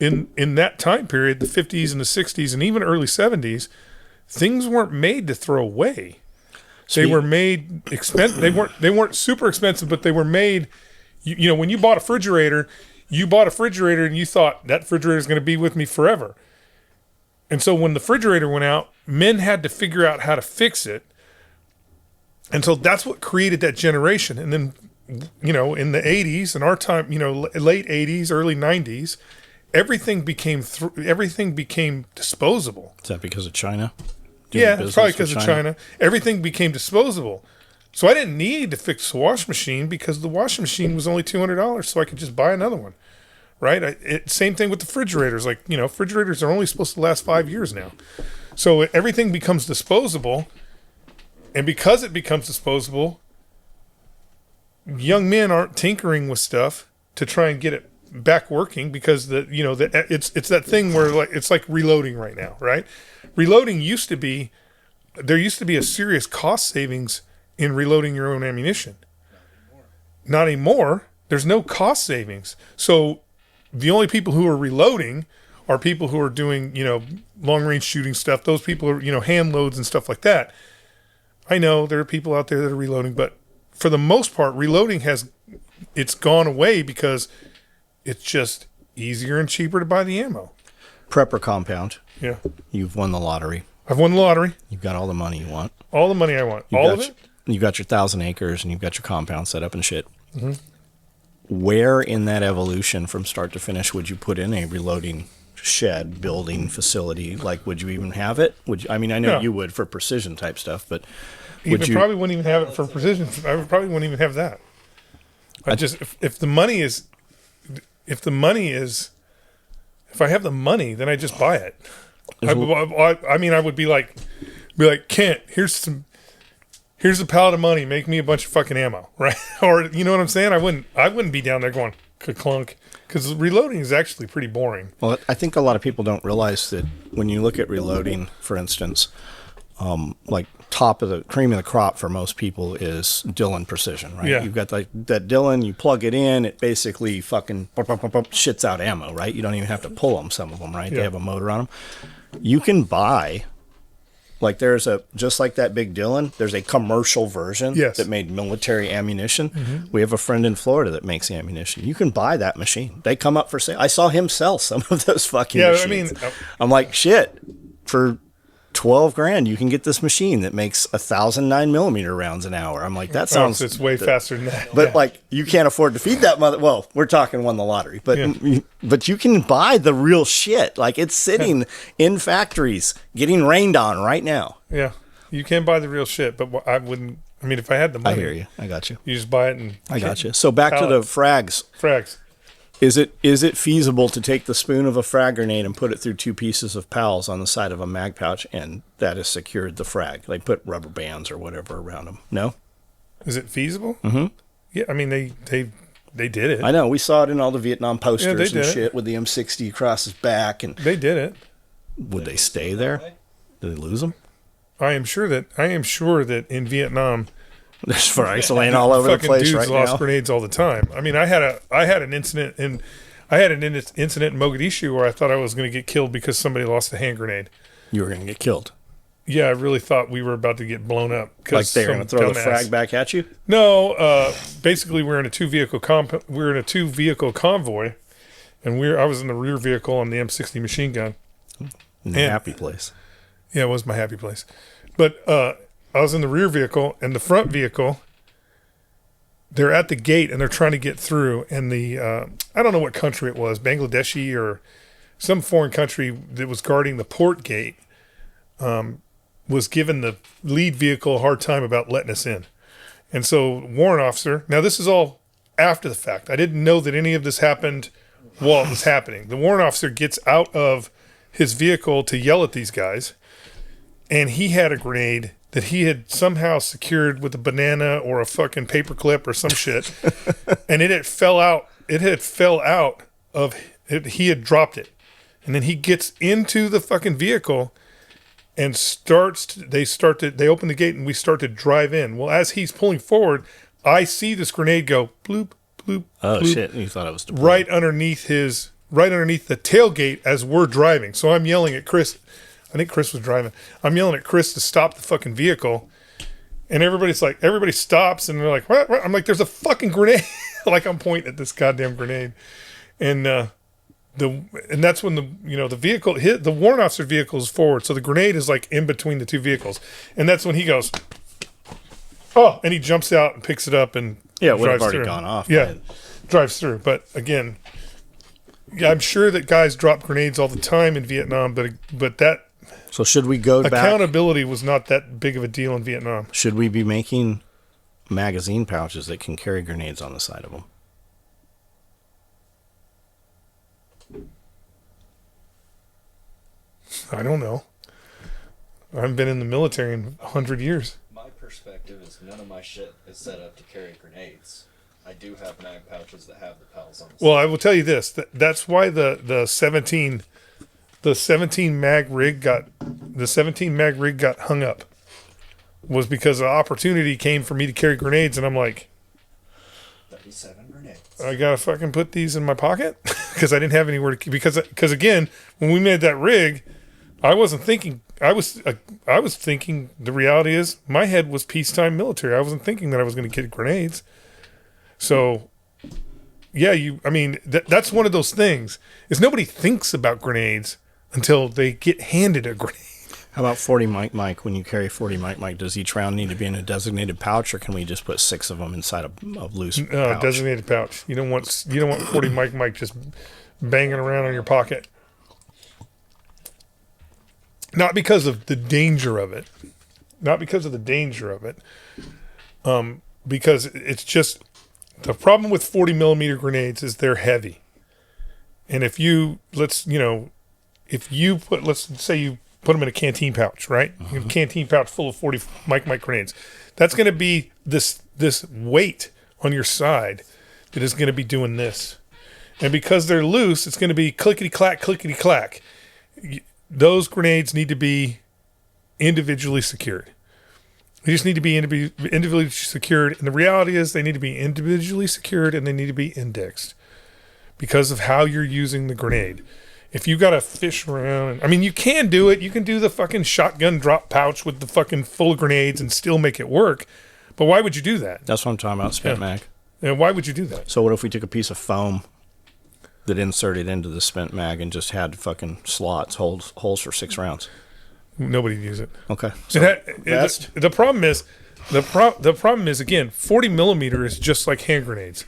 in that time period, the 50s and the 60s and even early 70s, things weren't made to throw away. They were made expensive. They weren't super expensive, but they were made. When you bought a refrigerator, and you thought that refrigerator is going to be with me forever. And so when the refrigerator went out, men had to figure out how to fix it. And so that's what created that generation. And then, in the 80s, in our time, late 80s, early 90s, everything became disposable. Is that because of China? Yeah, it's probably because of China. Everything became disposable. So I didn't need to fix the washing machine, because the washing machine was only $200, so I could just buy another one, right? Same thing with the refrigerators. Like, refrigerators are only supposed to last 5 years now. So everything becomes disposable, and because it becomes disposable, young men aren't tinkering with stuff to try and get it back working, because it's that thing where it's like reloading right now, right? Reloading there used to be a serious cost savings in reloading your own ammunition. not anymore. There's no cost savings. So the only people who are reloading are people who are doing, long range shooting stuff. Those people are, hand loads and stuff like that. I know there are people out there that are reloading, but for the most part, reloading it's gone away because it's just easier and cheaper to buy the ammo. Prepper compound. Yeah. You've won the lottery. I've won the lottery. You've got all the money you want. All the money I want. All of it? You've got your 1,000 acres and you've got your compound set up and shit. Mm-hmm. Where in that evolution from start to finish would you put in a reloading shed, building, facility? Like, would you even have it? I know you would for precision type stuff, but probably wouldn't even have it for precision. I probably wouldn't even have that. If I have the money, then I just buy it. I would be like, Kent, here's a pallet of money. Make me a bunch of fucking ammo, right? Or you know what I'm saying? I wouldn't be down there going clunk because reloading is actually pretty boring. Well, I think a lot of people don't realize that when you look at reloading, for instance, like top of the cream of the crop for most people is Dillon Precision, right? Yeah. You've got that Dillon, you plug it in, it basically fucking shits out ammo, right? You don't even have to pull them, some of them, right? Yeah. They have a motor on them. You can buy, like just like that big Dillon, there's a commercial version that made military ammunition. Mm-hmm. We have a friend in Florida that makes ammunition. You can buy that machine. They come up for sale. I saw him sell some of those fucking machines. I'm like, shit, for $12,000 you can get this machine that makes 1,000 9mm rounds an hour. I'm like, that sounds it's way faster than that. But like, you can't afford to feed that mother. Well, we're talking won the lottery, but you can buy the real shit. Like, it's sitting in factories getting rained on right now. Yeah, you can buy the real shit, but I wouldn't. I mean, if I had the money, I hear you. I got you. You just buy it and I got you. So back to the frags. Is it feasible to take the spoon of a frag grenade and put it through two pieces of PALs on the side of a mag pouch, and that has secured the frag? Like, put rubber bands or whatever around them. No? Is it feasible? Mm-hmm. Yeah, I mean, they did it. I know. We saw it in all the Vietnam posters and shit with the M60 across his back. And they did it. Would they stay there? Did they lose them? I am sure that in Vietnam, there's frags laying all over the place right now. Dudes lost grenades all the time. I mean, I had an incident in Mogadishu where I thought I was going to get killed because somebody lost a hand grenade. You were going to get killed. Yeah, I really thought we were about to get blown up. Like they're going to throw the frag back at you? No, basically we're in a two vehicle convoy, and I was in the rear vehicle on the M60 machine gun. Happy place. Yeah, it was my happy place. But I was in the rear vehicle, and the front vehicle, they're at the gate, and they're trying to get through. And I don't know what country it was, Bangladeshi or some foreign country that was guarding the port gate, was giving the lead vehicle a hard time about letting us in. And so warrant officer, now this is all after the fact. I didn't know that any of this happened while it was happening. The warrant officer gets out of his vehicle to yell at these guys, and he had a grenade that he had somehow secured with a banana or a fucking paper clip or some shit. And it had fell out. He had dropped it. And then he gets into the fucking vehicle and they open the gate and we start to drive in. Well, as he's pulling forward, I see this grenade go bloop, bloop, oh, bloop, shit. You thought it was deployed. right underneath the tailgate as we're driving. So I'm yelling at Chris. I think Chris was driving. I'm yelling at Chris to stop the fucking vehicle. And everybody stops and they're like, what? I'm like, there's a fucking grenade. Like, I'm pointing at this goddamn grenade. And that's when the vehicle hit, the warrant officer vehicle is forward. So the grenade is like in between the two vehicles. And that's when he goes, oh, and he jumps out and picks it up and yeah, it would have drives already through. gone off. Yeah, drives through. But again, yeah, I'm sure that guys drop grenades all the time in Vietnam, but that. So should we go back? Accountability was not that big of a deal in Vietnam. Should we be making magazine pouches that can carry grenades on the side of them? I don't know. I haven't been in the military in 100 years. My perspective is none of my shit is set up to carry grenades. I do have mag pouches that have the pals on the side. Well, I will tell you this. That's why the 17 mag rig got hung up. Was because an opportunity came for me to carry grenades, and I'm like, 37 grenades. I gotta fucking put these in my pocket because I didn't have anywhere to keep. Because again, when we made that rig, I wasn't thinking. I was thinking. The reality is, my head was peacetime military. I wasn't thinking that I was going to get grenades. So, yeah, that's one of those things. Is nobody thinks about grenades until they get handed a grenade. How about 40 Mike? When you carry 40 Mike, does each round need to be in a designated pouch, or can we just put 6 of them inside a loose pouch? Designated pouch. You don't want 40 Mike just banging around in your pocket. Not because of the danger of it. Because it's just the problem with 40 millimeter grenades is they're heavy. And if you let's say you put them in a canteen pouch, right? You have a canteen pouch full of 40 Mike grenades. That's going to be this weight on your side that is going to be doing this. And because they're loose, it's going to be clickety-clack, clickety-clack. Those grenades need to be individually secured. They just need to be individually secured. And the reality is they need to be individually secured and they need to be indexed because of how you're using the grenade. If you got to fish around, you can do it. You can do the fucking shotgun drop pouch with the fucking full of grenades and still make it work. But why would you do that? That's what I'm talking about, spent mag. And why would you do that? So what if we took a piece of foam that inserted into the spent mag and just had fucking slots, holes for 6 rounds? Nobody would use it. Okay. So the problem is, again, 40 millimeter is just like hand grenades.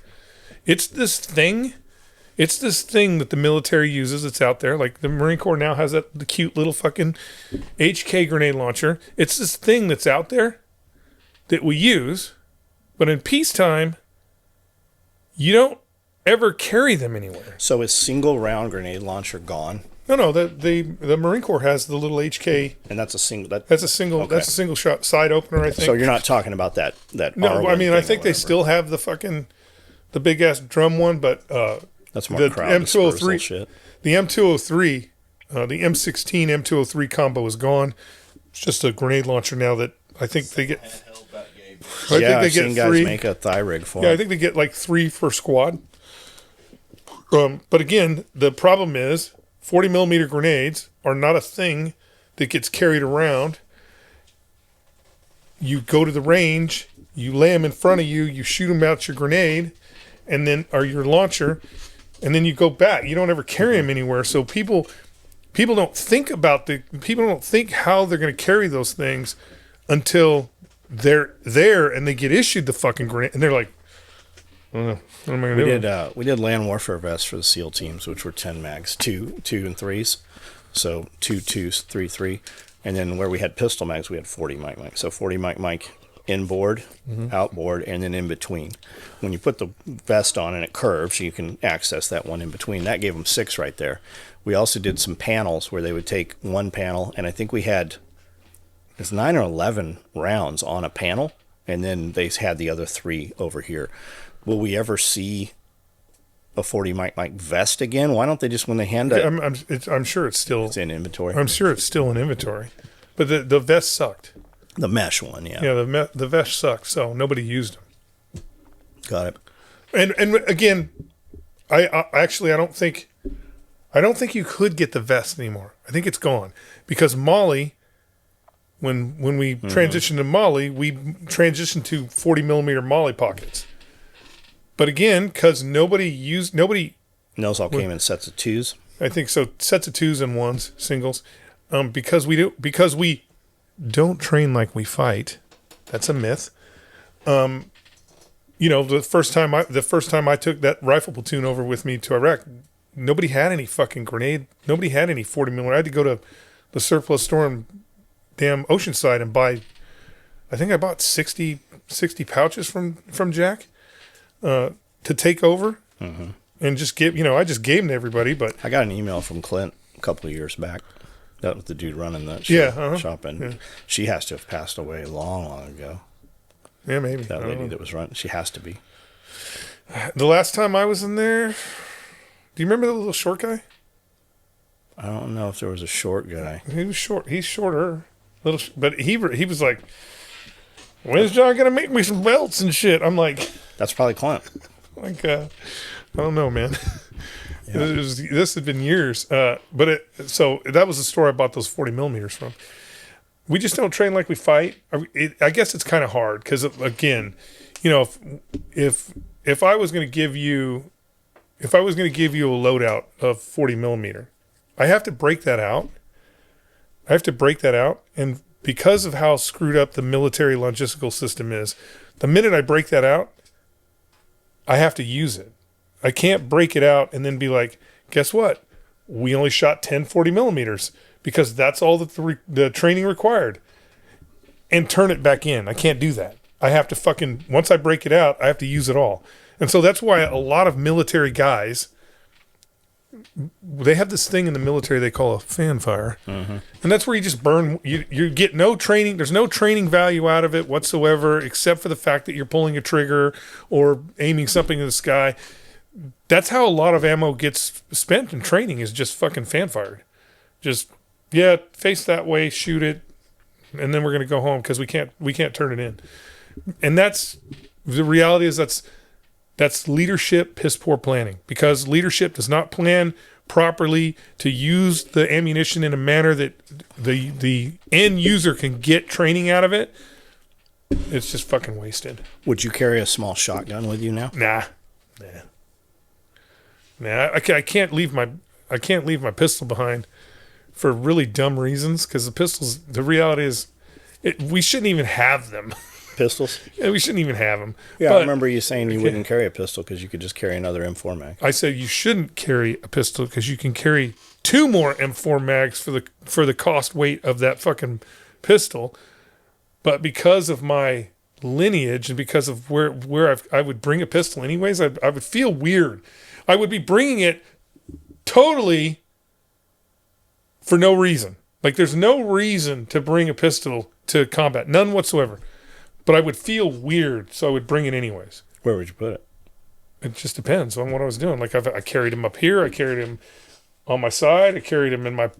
It's this thing that the military uses. It's out there. Like the Marine Corps now has the cute little fucking HK grenade launcher. It's this thing that's out there that we use, but in peacetime, you don't ever carry them anywhere. So is single round grenade launcher gone? No. The Marine Corps has the little HK, and that's a single. That's a single shot side opener, I think. So you're not talking about that. No, I think they still have the big ass drum one, but that's more crowd M203 shit. The M203, the M16 M203 combo is gone. It's just a grenade launcher now that I think they get. I've seen guys make a thigh rig for. Yeah, I think they get like 3 per squad. But again, the problem is 40 millimeter grenades are not a thing that gets carried around. You go to the range, you lay them in front of you, you shoot them out your grenade, or your launcher, and then you go back. You don't ever carry them anywhere. So people don't think how they're going to carry those things until they're there and they get issued the fucking grenade, and they're like, what am I going to do? We did land warfare vests for the SEAL teams, which were 10 mags, 2 and 3s. So 2 2s, 3 3. And then where we had pistol mags, we had 40 Mike. So 40 Mike inboard, outboard, and then in between. When you put the vest on and it curves, you can access that one in between. That gave them 6 right there. We also did some panels where they would take one panel, and I think we had 9 or 11 rounds on a panel, and then they had the other 3 over here. Will we ever see a 40 Mike vest again? Why don't they just, when they hand it? I'm sure it's still in inventory. I'm sure it's still in inventory, but the vest sucked. The mesh one, yeah. Yeah, the vest sucked, so nobody used them. Got it. And again, I don't think you could get the vest anymore. I think it's gone because Mali. When we transitioned to Mali, we transitioned to 40 millimeter Mali pockets. But again, because nobody. Those all came in sets of 2s. I think so. Sets of 2s and 1s, singles. Because we don't train like we fight. That's a myth. The first time I took that rifle platoon over with me to Iraq, nobody had any fucking grenade. Nobody had any 40 millimeter. I had to go to the surplus store in damn Oceanside and buy. I think I bought 60 pouches from Jack. To take over and just give, I just gave them to everybody. But I got an email from Clint a couple of years back. That was the dude running that shop, and she has to have passed away long ago. Yeah, maybe that lady that was running. She has to be. The last time I was in there, do you remember the little short guy? I don't know if there was a short guy. He was short. He's shorter, but he was like, "When's John gonna make me some belts and shit?" I'm like, that's probably Clint. Like, I don't know, man. This had been years. So that was the store I bought those 40 millimeters from. We just don't train like we fight. I guess it's kind of hard because, again, you know, if I was going to give you a loadout of 40 millimeter, I have to break that out. And because of how screwed up the military logistical system is, the minute I break that out, I have to use it. I can't break it out and then be like, guess what? We only shot 10 40 millimeters because that's all that the training required, and turn it back in. I can't do that. I have to once I break it out, I have to use it all. And so that's why a lot of military guys, they have this thing in the military they call a fan fire. Mm-hmm. And that's where you just burn. You get no training. There's no training value out of it whatsoever, except for the fact that you're pulling a trigger or aiming something in the sky. That's how a lot of ammo gets spent in training, is just fucking fan fired. Just, face that way, shoot it, and then we're going to go home because we can't turn it in. And that's the reality. Is that's leadership piss poor planning, because leadership does not plan properly to use the ammunition in a manner that the end user can get training out of it. It's just fucking wasted. Would you carry a small shotgun with you now? Nah. I can't leave my pistol behind for really dumb reasons, because the reality is we shouldn't even have them. Pistols? Yeah, we shouldn't even have them. Yeah, but I remember you saying you wouldn't carry a pistol because you could just carry another M4 mag. I said you shouldn't carry a pistol because you can carry 2 more M4 mags for the cost weight of that fucking pistol. But because of my lineage and because of where I would bring a pistol anyways, I would feel weird. I would be bringing it totally for no reason. Like, there's no reason to bring a pistol to combat, none whatsoever. But I would feel weird, so I would bring it anyways. Where would you put it? It just depends on what I was doing. Like, I carried him up here. I carried him on my side. I carried him in my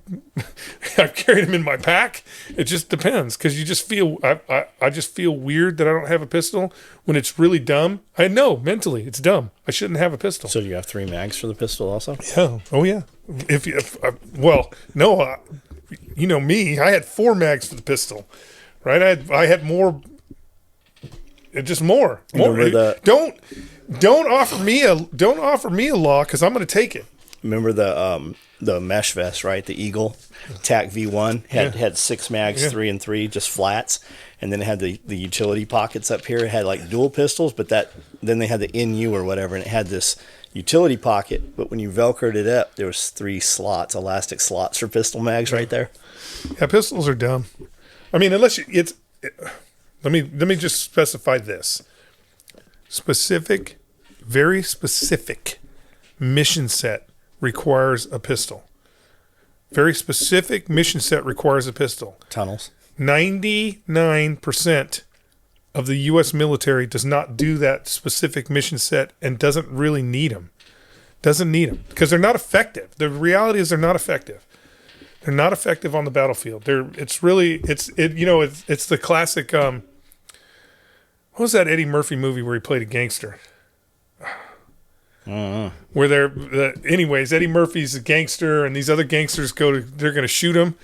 pack. It just depends, because you just feel I just feel weird that I don't have a pistol when it's really dumb. I know mentally it's dumb. I shouldn't have a pistol. So do you have 3 mags for the pistol also? Yeah. Oh yeah. No. You know me. I had 4 mags for the pistol. Right. I had more. Just more. Don't offer me a law, because I'm going to take it. Remember the mesh vest, right? The Eagle TAC V1 had 6 mags, 3 and 3, just flats, and then it had the utility pockets up here. It had like dual pistols, but then they had the NU or whatever, and it had this utility pocket. But when you Velcroed it up, there was 3 slots, elastic slots for pistol mags right there. Yeah, pistols are dumb. I mean, unless let me just specify this. Very specific mission set requires a pistol. Very specific mission set requires a pistol. Tunnels. 99% of the U.S. military does not do that specific mission set and doesn't really need them. Doesn't need them because they're not effective. The reality is they're not effective. They're not effective on the battlefield. It's the classic. What was that Eddie Murphy movie where he played a gangster? Where anyways, Eddie Murphy's a gangster, and these other gangsters they're going to shoot him.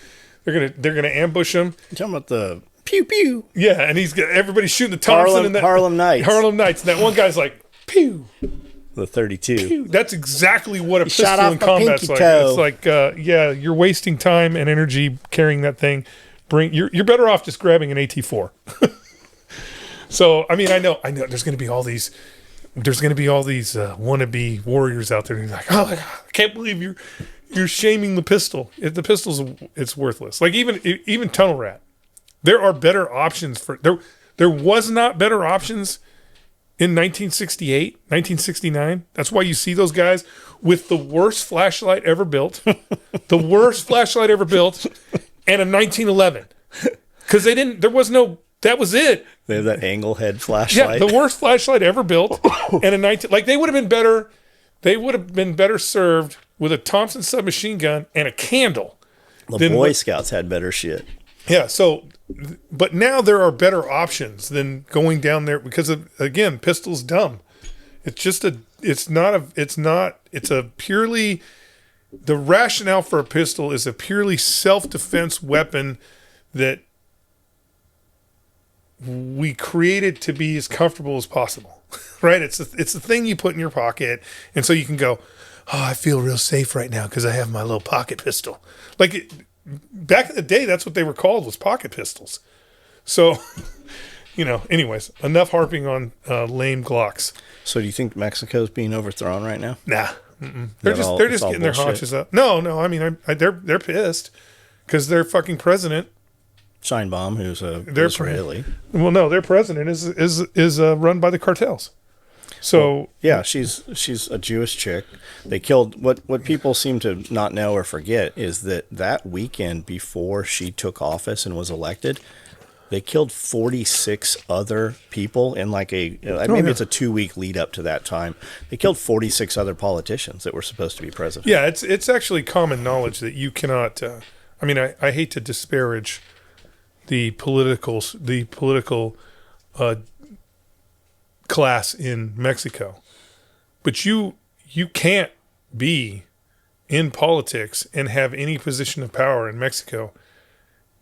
They're going to ambush him. You talking about the pew pew? Yeah, and everybody's shooting the Thompson Harlem Nights. Harlem Nights, and that one guy's like pew. The 32. Pew. That's exactly what a He pistol in combat's like. toe. It's like, you're wasting time and energy carrying that thing. You're better off just grabbing an AT4. So, I mean, I know there's going to be all these wannabe warriors out there. And you're like, oh my God, I can't believe you're shaming the pistol. The pistol's, it's worthless. Like even tunnel rat. There are better options there was not better options in 1968, 1969. That's why you see those guys with the worst flashlight ever built, and a 1911. Because that was it. They have that angle head flashlight. Yeah, the worst flashlight ever built, and they would have been better. They would have been better served with a Thompson submachine gun and a candle. The Boy Scouts had better shit. Yeah. So, but now there are better options than going down there because again, pistol's dumb. It's just a a purely, the rationale for a pistol is a purely self-defense weapon that we created to be as comfortable as possible, right? It's the thing you put in your pocket, and so you can go, oh, I feel real safe right now because I have my little pocket pistol. Like back in the day, that's what they were called, was pocket pistols. So, anyways, enough harping on lame Glocks. So do you think Mexico's being overthrown right now? Nah, they're just getting their haunches up. No, I mean, they're pissed because their fucking president, Scheinbaum, who's Israeli. Well, no, their president is run by the cartels. So yeah, she's a Jewish chick. They killed what people seem to not know or forget is that weekend before she took office and was elected, they killed 46 other people in like it's a 2-week lead up to that time. They killed 46 other politicians that were supposed to be president. Yeah, it's actually common knowledge that you cannot. I hate to disparage the political class in Mexico, but you can't be in politics and have any position of power in Mexico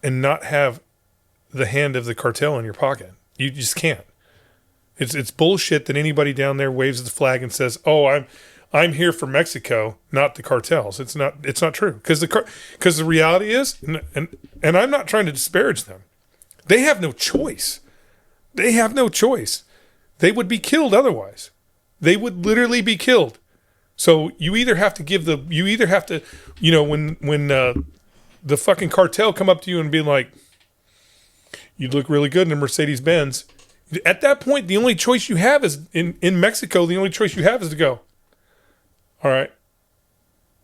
and not have the hand of the cartel in your pocket. You just can't. It's bullshit that anybody down there waves the flag and says, "Oh, I'm here for Mexico, not the cartels." It's not true, because the reality is, and I'm not trying to disparage them, they have no choice. They have no choice. They would be killed otherwise. They would literally be killed. So you either have to when the fucking cartel come up to you and be like, "You look really good in a Mercedes-Benz." At that point, the only choice you have is in Mexico. The only choice you have is to go, all right,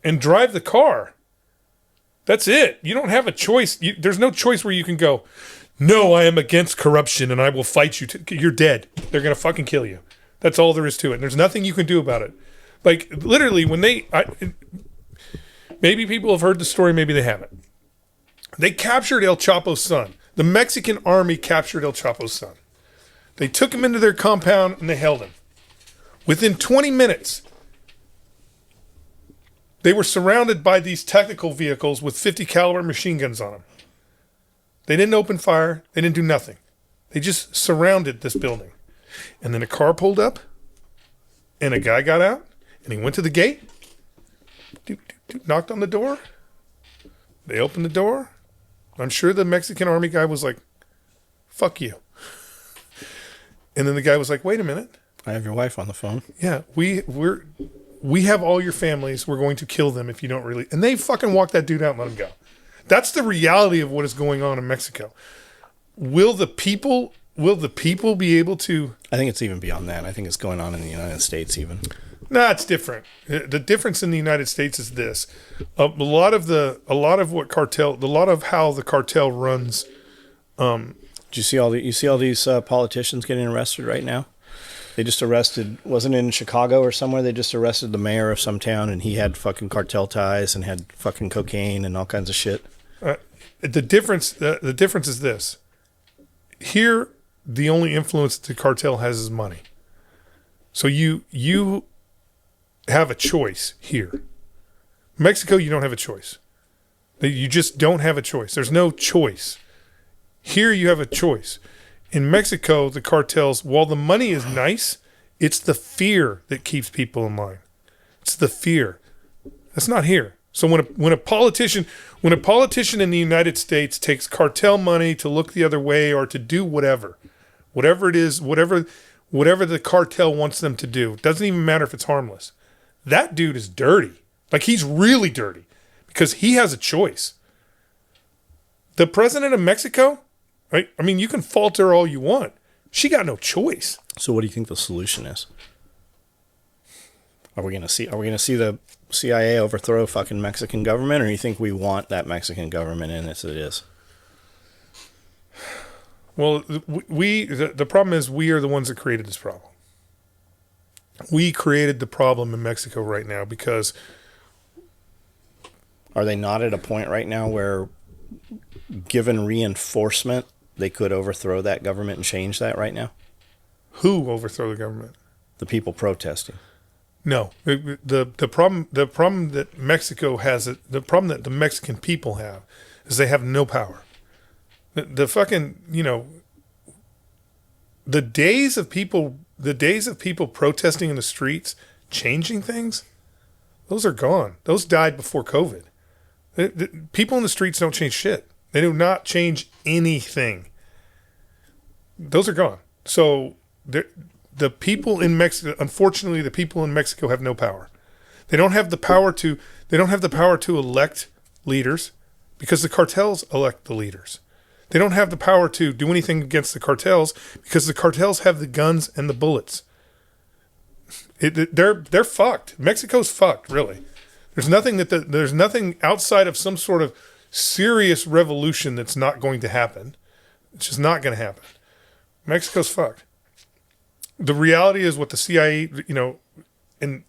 and drive the car. That's it. You don't have a choice. There's no choice where you can go, "No, I am against corruption and I will fight you." You're dead. They're going to fucking kill you. That's all there is to it. And there's nothing you can do about it. Like, literally, maybe people have heard the story, maybe they haven't. They captured El Chapo's son. The Mexican army captured El Chapo's son. They took him into their compound and they held him. Within 20 minutes, they were surrounded by these technical vehicles with 50 caliber machine guns on them. They didn't open fire. They didn't do nothing. They just surrounded this building. And then a car pulled up and a guy got out and he went to the gate, knocked on the door. They opened the door. I'm sure the Mexican army guy was like, "Fuck you." And then the guy was like, "Wait a minute. I have your wife on the phone." Yeah, we have all your families. We're going to kill them if you don't really. And they fucking walked that dude out and let him go. That's the reality of what is going on in Mexico. Will the people be able to? I think it's even beyond that. I think it's going on in the United States even. Nah, it's different. The difference in the United States is this: a lot of how the cartel runs. Do you see all these politicians getting arrested right now? They just arrested, wasn't it in Chicago or somewhere? They just arrested the mayor of some town, and he had fucking cartel ties and had fucking cocaine and all kinds of shit. The difference is this: here, the only influence the cartel has is money. So you have a choice here. Mexico, you don't have a choice. You just don't have a choice. There's no choice. Here you have a choice. In Mexico, the cartels, while the money is nice, it's the fear that keeps people in line. It's the fear. That's not here. So when a politician in the United States takes cartel money to look the other way or to do whatever it is, whatever the cartel wants them to do, it doesn't even matter if it's harmless. That dude is dirty. Like, he's really dirty because he has a choice. The president of Mexico, right? I mean, you can fault her all you want. She got no choice. So what do you think the solution is? Are we going to see the CIA overthrow fucking Mexican government, or do you think we want that Mexican government in as it is? Well, the problem is we are the ones that created this problem. We created the problem in Mexico right now because... Are they not at a point right now where, given reinforcement, they could overthrow that government and change that right now? Who overthrow the government? The people protesting. No, the problem that Mexico has, the problem that the Mexican people have, is they have no power. The fucking, the days of people protesting in the streets, changing things, those are gone. Those died before COVID. People in the streets don't change shit. They do not change anything. Those are gone. So the people in Mexico, unfortunately, the people in Mexico have no power. They don't have the power to elect leaders because the cartels elect the leaders. They don't have the power to do anything against the cartels because the cartels have the guns and the bullets. They're fucked. Mexico's fucked, really. There's nothing outside of some sort of serious revolution that's not going to happen. It's just not going to happen. Mexico's fucked. The reality is what the CIA, and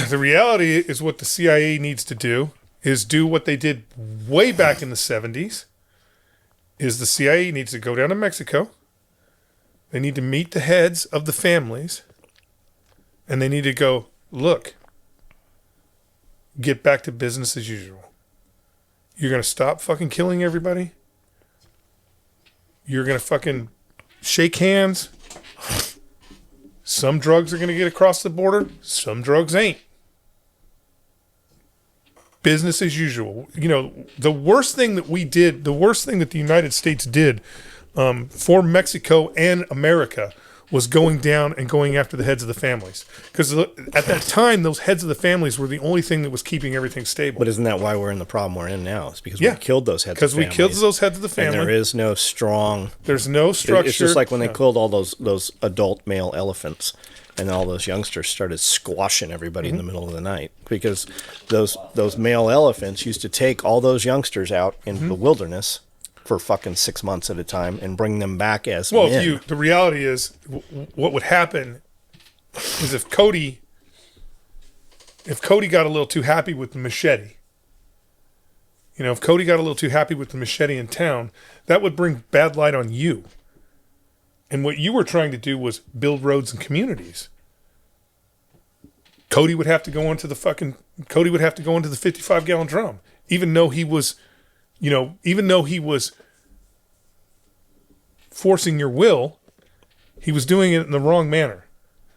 the reality is what the CIA needs to do is do what they did way back in the 70s, is the CIA needs to go down to Mexico. They need to meet the heads of the families, and they need to go, look, get back to business as usual. You're going to stop fucking killing everybody. You're going to fucking shake hands. Some drugs are going to get across the border. Some drugs ain't. Business as usual. The worst thing that we did, the worst thing that the United States did for Mexico and America was going down and going after the heads of the families. Because at that time, those heads of the families were the only thing that was keeping everything stable. But isn't that why we're in the problem we're in now? It's because we killed those heads of the families. Because we killed those heads of the family. And there is no strong... There's no structure. It's just like when they killed all those adult male elephants, and all those youngsters started squashing everybody in the middle of the night. Because those male elephants used to take all those youngsters out in the wilderness for fucking 6 months at a time and bring them back as men. The reality is, what would happen is if Cody got a little too happy with the machete, if Cody got a little too happy with the machete in town, that would bring bad light on you. And what you were trying to do was build roads and communities. Cody would have to go into the 55-gallon drum, even though he was forcing your will, he was doing it in the wrong manner.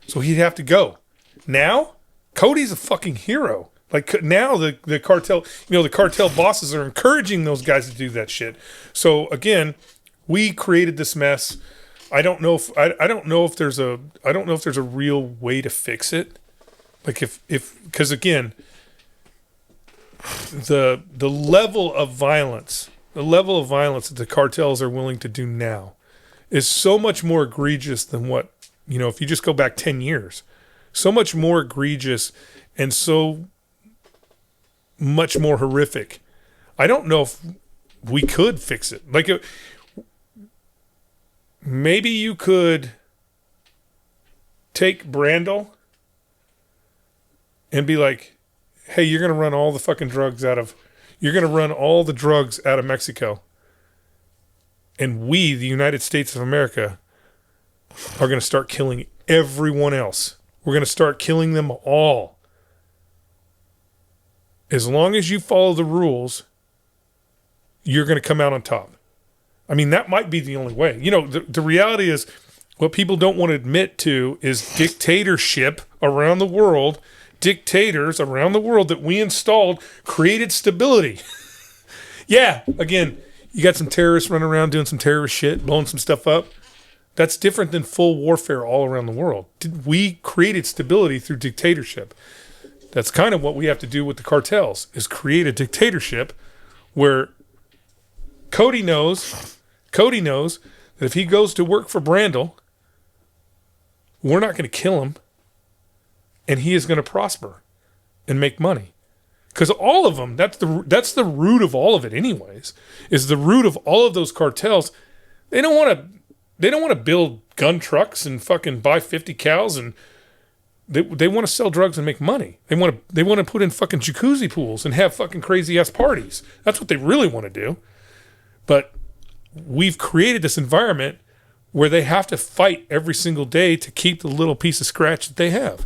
So he'd have to go. Now, Cody's a fucking hero. Like now the cartel, the cartel bosses are encouraging those guys to do that shit. So again, we created this mess. I don't know if there's a real way to fix it. Like because again, the level of violence that the cartels are willing to do now is so much more egregious than what, if you just go back 10 years, so much more egregious and so much more horrific. I don't know if we could fix it. Like, maybe you could take Brandel and be like, hey, you're going to run all the drugs out of Mexico. And we, the United States of America, are going to start killing everyone else. We're going to start killing them all. As long as you follow the rules, you're going to come out on top. I mean, that might be the only way. The reality is, what people don't want to admit to is dictatorship around the world. Dictators around the world that we installed created stability. Yeah, again, you got some terrorists running around doing some terrorist shit, blowing some stuff up. That's different than full warfare all around the world. We created stability through dictatorship. That's kind of what we have to do with the cartels, is create a dictatorship where Cody knows that if he goes to work for Brandel, we're not going to kill him, and he is going to prosper and make money. Because all of them, that's the root of all of it anyways, is the root of all of those cartels. They don't want to build gun trucks and fucking buy 50 cows, and they want to sell drugs and make money. They want to put in fucking jacuzzi pools and have fucking crazy ass parties. That's what they really want to do. But we've created this environment where they have to fight every single day to keep the little piece of scratch that they have.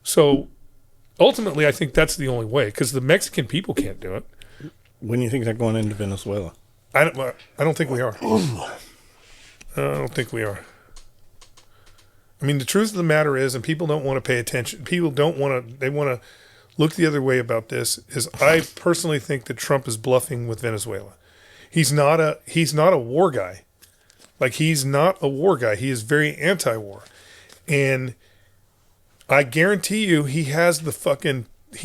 So ultimately, I think that's the only way, because the Mexican people can't do it. When do you think they're going into Venezuela? I don't think we are. I don't think we are. I mean, the truth of the matter is, and people don't want to pay attention. People don't want to. They want to look the other way about this. Is I personally think that Trump is bluffing with Venezuela. He's not a war guy. Like, he's not a war guy. He is very anti-war, and I guarantee you, he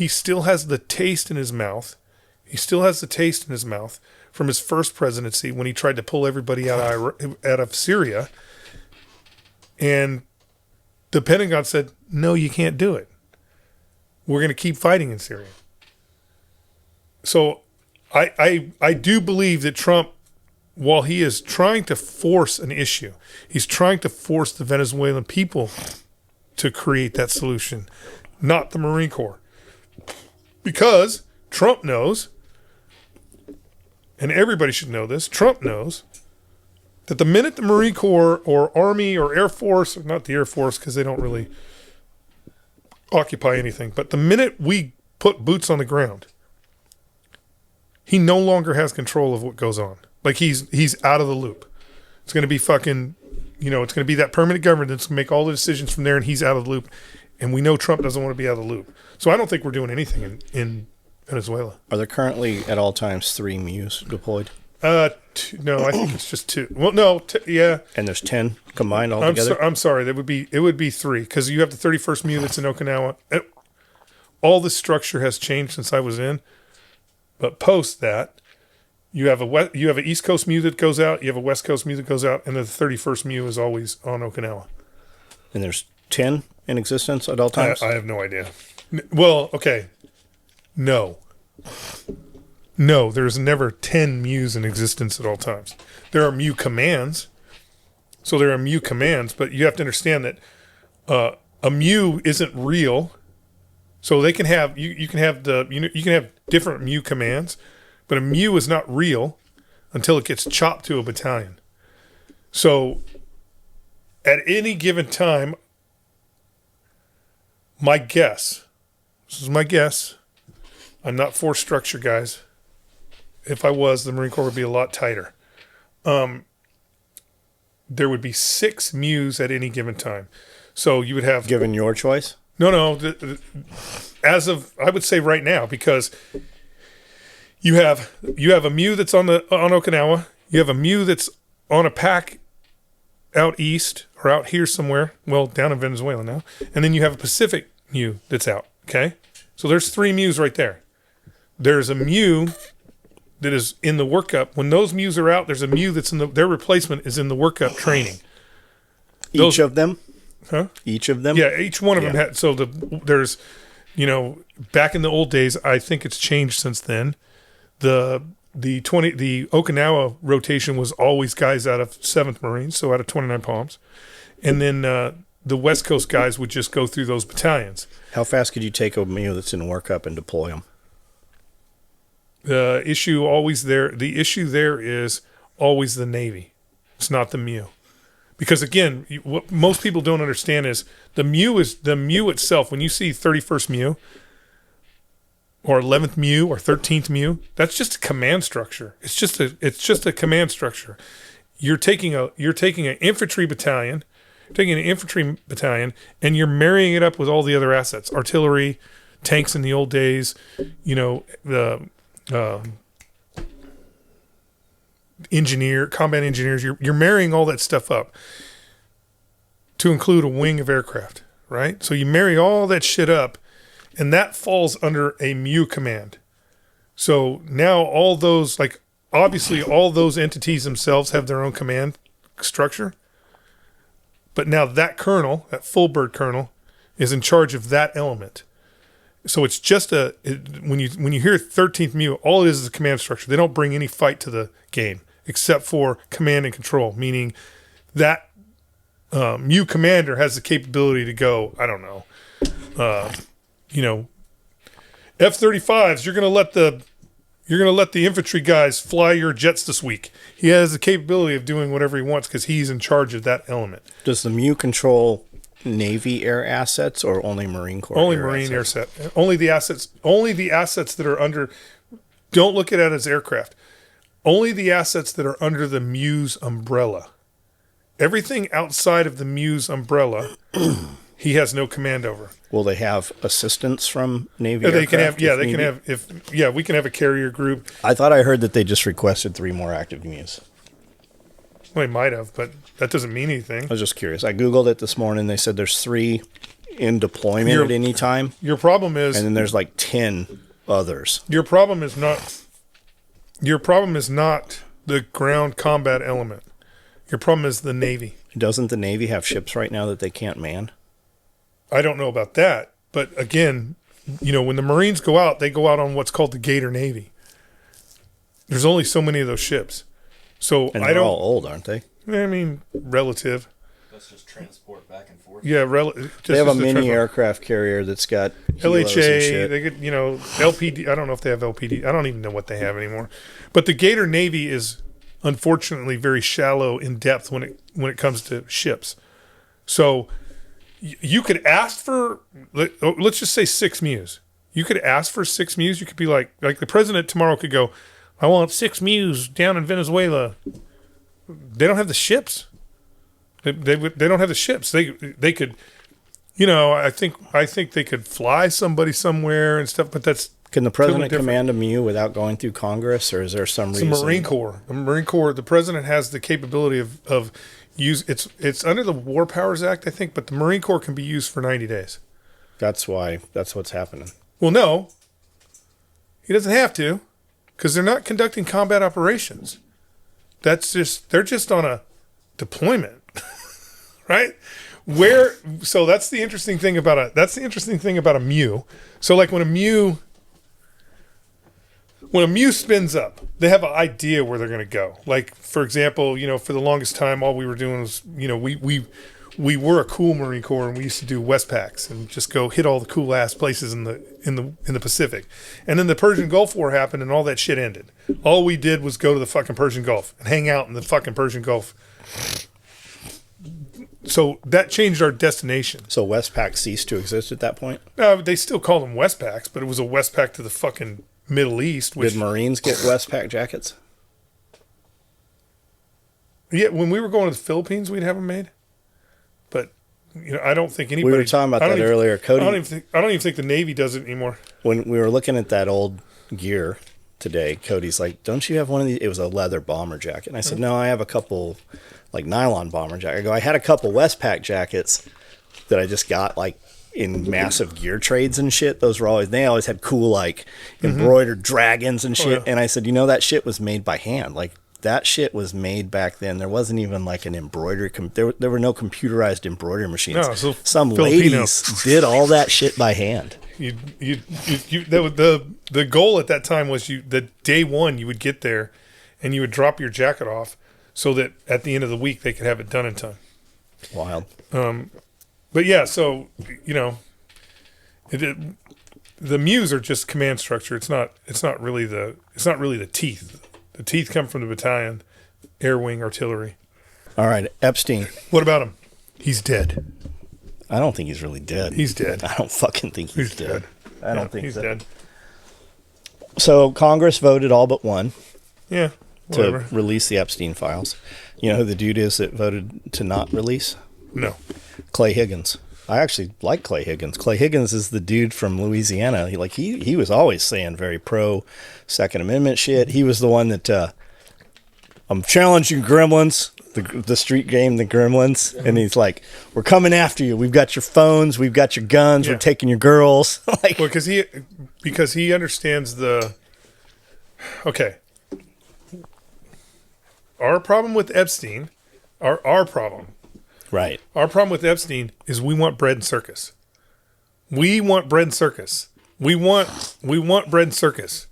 still has the taste in his mouth. He still has the taste in his mouth from his first presidency when he tried to pull everybody out of Syria. And the Pentagon said, no, you can't do it. We're going to keep fighting in Syria. So I do believe that Trump, while he is trying to force an issue, he's trying to force the Venezuelan people to create that solution, not the Marine Corps. Because Trump knows, and everybody should know this, Trump knows that the minute the Marine Corps or Army or Air Force, not the Air Force because they don't really occupy anything, but the minute we put boots on the ground, he no longer has control of what goes on. Like, he's out of the loop. It's going to be fucking, it's going to be that permanent government that's going to make all the decisions from there, and he's out of the loop. And we know Trump doesn't want to be out of the loop. So I don't think we're doing anything in Venezuela. Are there currently at all times 3 MUs deployed? No, I think it's just 2. Well, no, yeah. And there's 10 combined altogether? I'm sorry. It would be 3, because you have the 31st MU that's in Okinawa. All the structure has changed since I was in. But post that, you have an East Coast MU that goes out, you have a West Coast MU that goes out, and the 31st MU is always on Okinawa. And there's 10 in existence at all times? I have no idea. Well, okay. No, there's never 10 MUs in existence at all times. There are MU commands. So there are MU commands, but you have to understand that a MU isn't real. So they can have you can have different MU commands, but a MU is not real until it gets chopped to a battalion. So at any given time, this is my guess. I'm not for structure, guys. If I was, the Marine Corps would be a lot tighter. There would be 6 MUs at any given time. So you would have... Given your choice? No. As of, I would say right now, because you have a MU that's on Okinawa. You have a MU that's on a pack out east or out here somewhere. Well, down in Venezuela now. And then you have a Pacific MU that's out. Okay? So there's 3 MUs right there. There's a MU that is in the workup. When those MUs are out, there's a MU that's their replacement is in the workup training. Each of them? Huh? Each of them? Yeah, each one of them had. So there's, back in the old days, I think it's changed since then. The Okinawa rotation was always guys out of 7th Marines, so out of 29 Palms. And then the West Coast guys would just go through those battalions. How fast could you take a MU that's in workup and deploy them? The issue there is always the Navy. It's not the MU. Because again, what most people don't understand is the MU itself. When you see 31st MU or 11th MU or 13th MU, that's just a command structure. It's just a command structure. You're taking an infantry battalion, and you're marrying it up with all the other assets, artillery, tanks in the old days, the combat engineers. You're marrying all that stuff up to include a wing of aircraft, right? So you marry all that shit up, and that falls under a MU command. So now all those, obviously all those entities themselves have their own command structure, but now that colonel, that full bird colonel, is in charge of that element. So it's just when you hear 13th MU, all it is a command structure. They don't bring any fight to the game except for command and control, meaning that MU commander has the capability to go, I don't know, F-35s, you're going to let the You're going to let the infantry guys fly your jets this week. He has the capability of doing whatever he wants because he's in charge of that element. Does the MEU control Navy air assets or only Marine Corps? Only Marine air set. Only the assets that are under. Don't look at it as aircraft. Only the assets that are under the MEU's umbrella. Everything outside of the MEU's umbrella, he has no command over. Will they have assistance from Navy? They can have. Yeah, they can have. We can have a carrier group. I thought I heard that they just requested 3 more active MEUs. Well, they might have, but that doesn't mean anything. I was just curious. I Googled it this morning. They said there's 3 in deployment at any time. Your problem is... And then there's like 10 others. Your problem is not... Your problem is not the ground combat element. Your problem is the Navy. Doesn't the Navy have ships right now that they can't man? I don't know about that. But again, when the Marines go out, they go out on what's called the Gator Navy. There's only so many of those ships. So and they're all old, aren't they? I mean, relative. Let's just transport back and forth. Yeah, they have a mini aircraft carrier that's got LHA. They get LPD. I don't know if they have LPD. I don't even know what they have anymore. But the Gator Navy is unfortunately very shallow in depth when it comes to ships. So you could ask for, let's just say 6 MEUs. You could ask for 6 MEUs. You could be like the president tomorrow could go, I want 6 MEUs down in Venezuela. They don't have the ships. They don't have the ships. They could, I think they could fly somebody somewhere and stuff. But that's can the president command a MEU without going through Congress, or is there some reason? It's the Marine Corps. The Marine Corps. The president has the capability of use. It's under the War Powers Act, I think, but the Marine Corps can be used for 90 days. That's what's happening. Well, no, he doesn't have to. Because they're not conducting combat operations. They're just on a deployment, right? So that's the interesting thing about a MEU. So like when a MEU spins up, they have an idea where they're going to go. Like for example, for the longest time, all we were doing was, we were a cool Marine Corps and we used to do Westpacks and just go hit all the cool ass places in the Pacific. And then the Persian Gulf War happened and all that shit ended. All we did was go to the fucking Persian Gulf and hang out in the fucking Persian Gulf. So that changed our destination. So Westpac ceased to exist at that point? They still call them Westpacks, but it was a Westpac to the fucking Middle East. Did Marines get Westpac jackets? Yeah, when we were going to the Philippines, we'd have them made. But I don't think anybody. We were talking about that earlier, Cody. I don't even think the Navy does it anymore. When we were looking at that old gear today, Cody's like, "Don't you have one of these?" It was a leather bomber jacket, and I said, "No, I have a couple like nylon bomber jacket." I go, "I had a couple Westpac jackets that I just got like in massive gear trades and shit. Those were they always had cool like embroidered dragons and shit." And I said, that shit was made by hand, like. That shit was made back then. There wasn't even like an embroidery. There were no computerized embroidery machines. No, so some ladies did all that shit by hand. The goal at that time was the day one you would get there, and you would drop your jacket off, so that at the end of the week they could have it done in time. Wild. But yeah, so the MEUs are just command structure. It's not really the teeth. The teeth come from the battalion, air wing, artillery. All right, Epstein. What about him? He's dead. I don't think he's really dead. He's dead. I don't fucking think he's dead. I don't think he's dead. So Congress voted all but one. Yeah. Whatever. To release the Epstein files. You know who the dude is that voted to not release? No. Clay Higgins. I actually like Clay Higgins. Clay Higgins is the dude from Louisiana. He was always saying very pro Second Amendment shit. He was the one that I'm challenging gremlins, the street game, the gremlins, and he's like, "We're coming after you. We've got your phones, we've got your guns, we're taking your girls." Because he understands the. Okay. Our problem with Epstein, our problem. Right. Our problem with Epstein is we want bread and circus. We want bread and circus. We want bread and circus.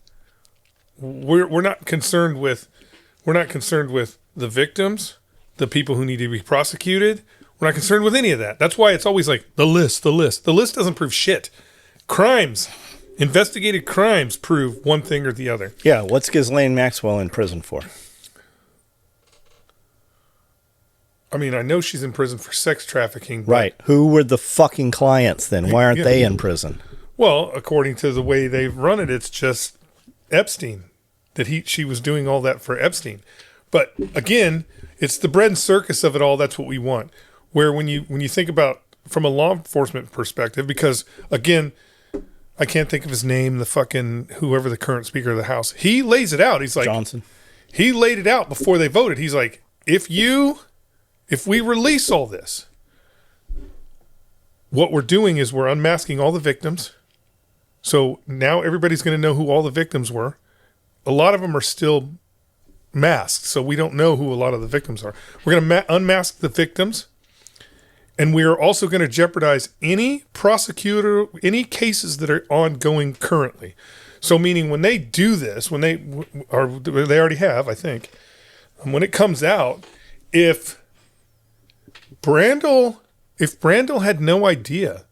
We're not concerned with the victims, the people who need to be prosecuted. We're not concerned with any of that. That's why it's always like the list. The list doesn't prove shit. Crimes Investigated crimes prove one thing or the other. Yeah, what's Ghislaine Maxwell in prison for? I mean, I know she's in prison for sex trafficking. Right. Who were the fucking clients then? Why aren't they in prison? Well, according to the way they've run it, it's just Epstein. She was doing all that for Epstein. But again, it's the bread and circus of it all. That's what we want. Where when you think about from a law enforcement perspective, because again, I can't think of his name, the fucking whoever the current Speaker of the House, he lays it out. He's like Johnson. He laid it out before they voted. He's like, if we release all this, what we're doing is we're unmasking all the victims. So now everybody's going to know who all the victims were. A lot of them are still masked, so we don't know who a lot of the victims are. We're going to unmask the victims, and we are also going to jeopardize any cases that are ongoing currently. So meaning when they do this, they already have, I think, when it comes out, if Brandel had no idea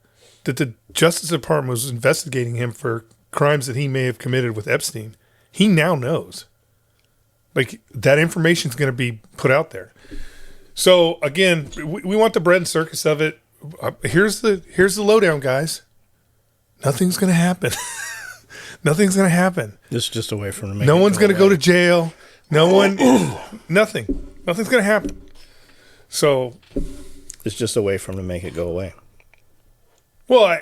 that the Justice Department was investigating him for crimes that he may have committed with Epstein, he now knows. Like, that information is going to be put out there. So again, we want the bread and circus of it. Here's the lowdown, guys. Nothing's going to happen. Nothing's going to happen. This is just a way for them to make No it one's go going to go away. to jail. Nothing. Nothing's going to happen. So It's just a way for them to make it go away. well,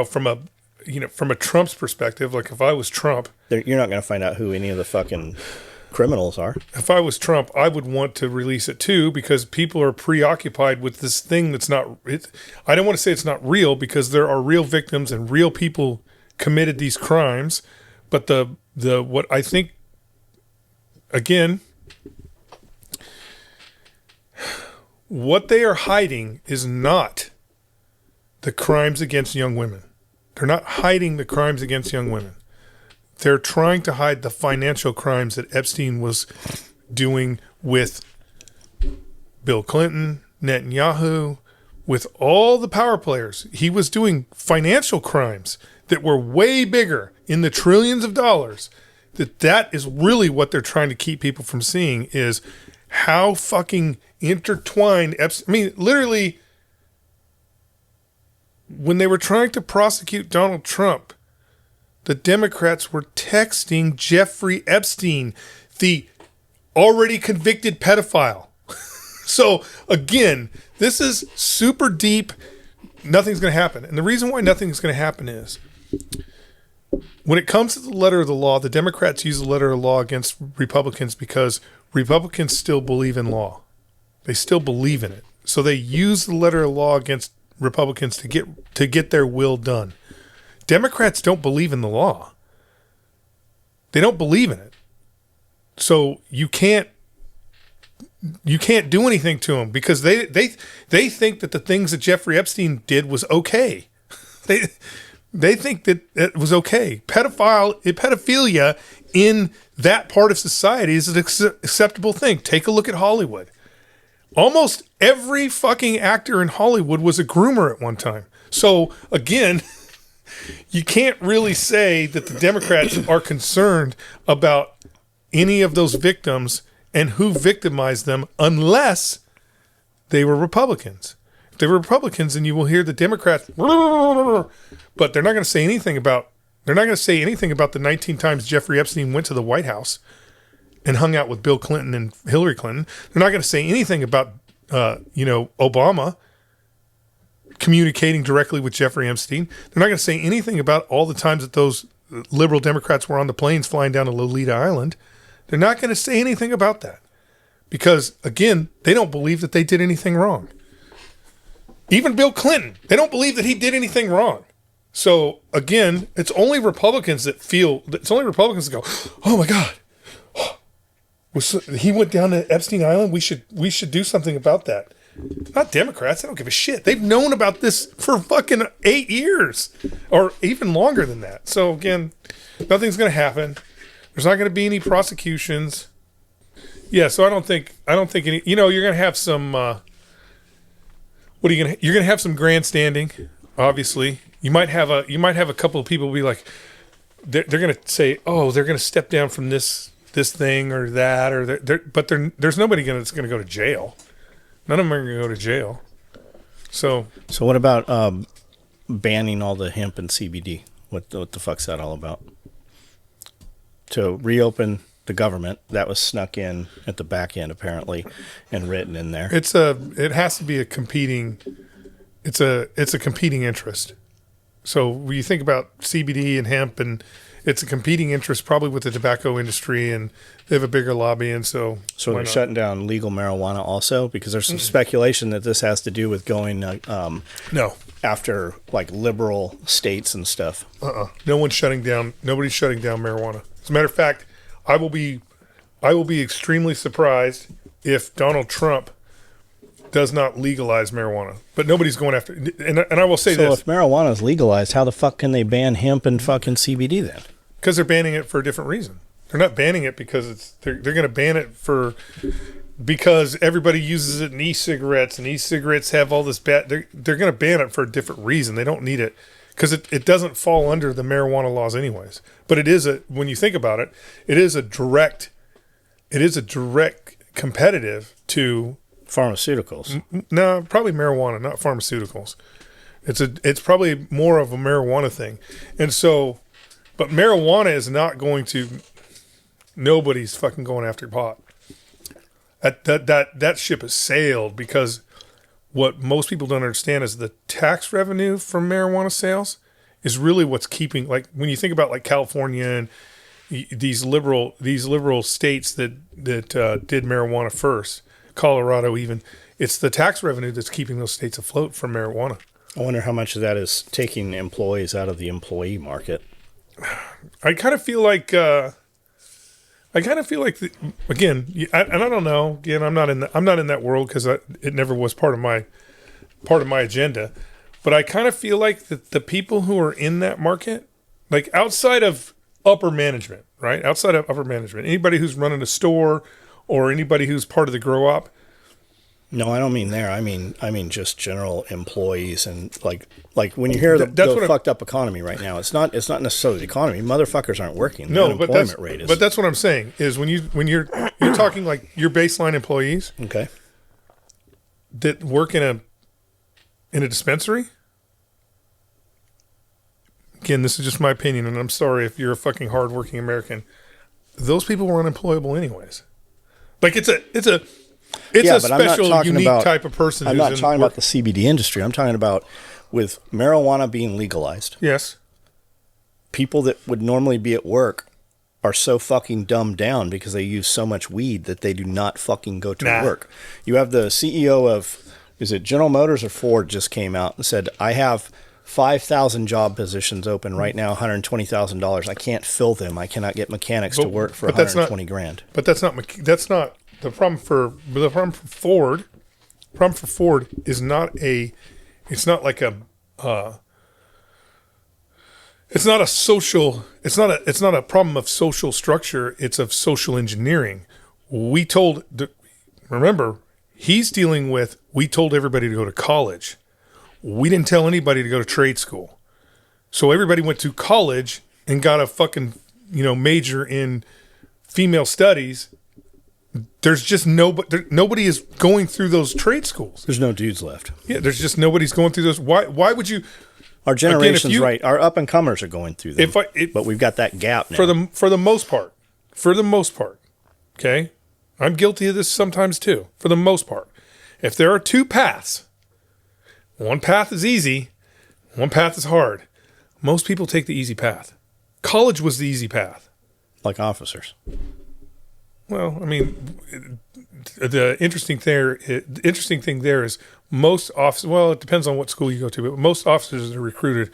from a Trump's perspective, like if I was Trump, You're not going to find out who any of the fucking criminals are. if I was Trump, I would want to release it too, because people are preoccupied with this thing that's not. I don't want to say it's not real, because there are real victims and real people committed these crimes. But what I think, again, what they are hiding is not the crimes against young women. They're not hiding the crimes against young women. They're trying to hide the financial crimes that Epstein was doing with Bill Clinton, Netanyahu, with all the power players. He was doing financial crimes that were way bigger, in the trillions of dollars. That is really what they're trying to keep people from seeing, is how fucking intertwined Epstein. I mean, literally, when they were trying to prosecute Donald Trump, the Democrats were texting Jeffrey Epstein, the already convicted pedophile. So again, this is super deep. Nothing's going to happen. And the reason why nothing's going to happen is, when it comes to the letter of the law, the Democrats use the letter of the law against Republicans because Republicans still believe in law. They still believe in it. So they use the letter of law against Republicans to get their will done. Democrats don't believe in the law. They don't believe in it. So you can't do anything to them, because they think that the things that Jeffrey Epstein did was okay. They think that it was okay. Pedophilia in that part of society is an acceptable thing. Take a look at Hollywood. Almost every fucking actor in Hollywood was a groomer at one time. So again, you can't really say that the Democrats are concerned about any of those victims and who victimized them, unless they were Republicans. If they were Republicans, then you will hear the Democrats, but they're not going to say anything about the 19 times Jeffrey Epstein went to the White House and hung out with Bill Clinton and Hillary Clinton. They're not going to say anything about Obama communicating directly with Jeffrey Epstein. They're not going to say anything about all the times that those liberal Democrats were on the planes flying down to Lolita Island. They're not going to say anything about that, because again, they don't believe that they did anything wrong. Even Bill Clinton, they don't believe that he did anything wrong. So again, it's only Republicans that go, oh my God, he went down to Epstein Island. We should do something about that. Not Democrats. They don't give a shit. They've known about this for fucking 8 years, or even longer than that. So again, nothing's going to happen. There's not going to be any prosecutions. Yeah. So I don't think any. You're going to have some. You're going to have some grandstanding. Obviously, you might have a couple of people be like, they're going to say, oh, they're going to step down from this thing or that, or there's nobody that's going to go to jail. None of them are going to go to jail. So what about banning all the hemp and CBD? What the fuck's that all about? To reopen the government, that was snuck in at the back end apparently, and written in there. It has to be a competing. It's a competing interest. So when you think about CBD and hemp, and it's a competing interest probably with the tobacco industry, and they have a bigger lobby, and so they're shutting down legal marijuana also, because there's some speculation that this has to do with going no after like liberal states and stuff. No one's shutting down. Nobody's shutting down marijuana. As a matter of fact, I will be extremely surprised if Donald Trump does not legalize marijuana. But nobody's going after. And I will say this: so if marijuana is legalized, how the fuck can they ban hemp and fucking CBD then? Because they're banning it for a different reason. They're not banning it because they're going to ban it because everybody uses it in e-cigarettes, and e-cigarettes have all this bad. They're going to ban it for a different reason. They don't need it because it doesn't fall under the marijuana laws anyways. But it is when you think about it, it is a direct competitive to pharmaceuticals. No, probably marijuana, not pharmaceuticals. It's probably more of a marijuana thing, and so, but marijuana is not going to. Nobody's fucking going after pot. That ship has sailed, because what most people don't understand is the tax revenue from marijuana sales is really what's keeping, like when you think about like California and these liberal states that did marijuana first, Colorado even, it's the tax revenue that's keeping those states afloat from marijuana. I wonder how much of that is taking employees out of the employee market. I kind of feel like again, and I don't know. Again, I'm not in that world because it never was part of my agenda. But I kind of feel like the people who are in that market, like outside of upper management, right? Outside of upper management, anybody who's running a store or anybody who's part of the grow op. No, I don't mean there. I mean just general employees, and like when you hear the fucked up economy right now, it's not necessarily the economy. Motherfuckers aren't working. The unemployment rate is. But that's what I'm saying is when you're talking like your baseline employees, okay, that work in a dispensary. Again, this is just my opinion, and I'm sorry if you're a fucking hardworking American. Those people were unemployable anyways. Like it's a special, unique type of person. I'm not talking about the CBD industry. I'm talking about with marijuana being legalized. Yes. People that would normally be at work are so fucking dumbed down because they use so much weed that they do not fucking go to work. You have the CEO of, is it General Motors or Ford, just came out and said, I have 5,000 job positions open right now, $120,000. I can't fill them. I cannot get mechanics to work for $120,000. But that's not the problem for Ford. The problem for Ford is not a problem of social structure. It's of social engineering. Remember, he's dealing with, we told everybody to go to college. We didn't tell anybody to go to trade school. So everybody went to college and got a fucking, major in female studies. There's just nobody is going through those trade schools. There's no dudes left. Yeah, there's just nobody's going through those. Why would you? Our generation's right. Our up and comers are going through them. But we've got that gap now. For the most part. Okay, I'm guilty of this sometimes too. For the most part, if there are two paths, one path is easy, one path is hard. Most people take the easy path. College was the easy path. Like officers. Well, I mean, the interesting thing there is most officers. Well, it depends on what school you go to, but most officers that are recruited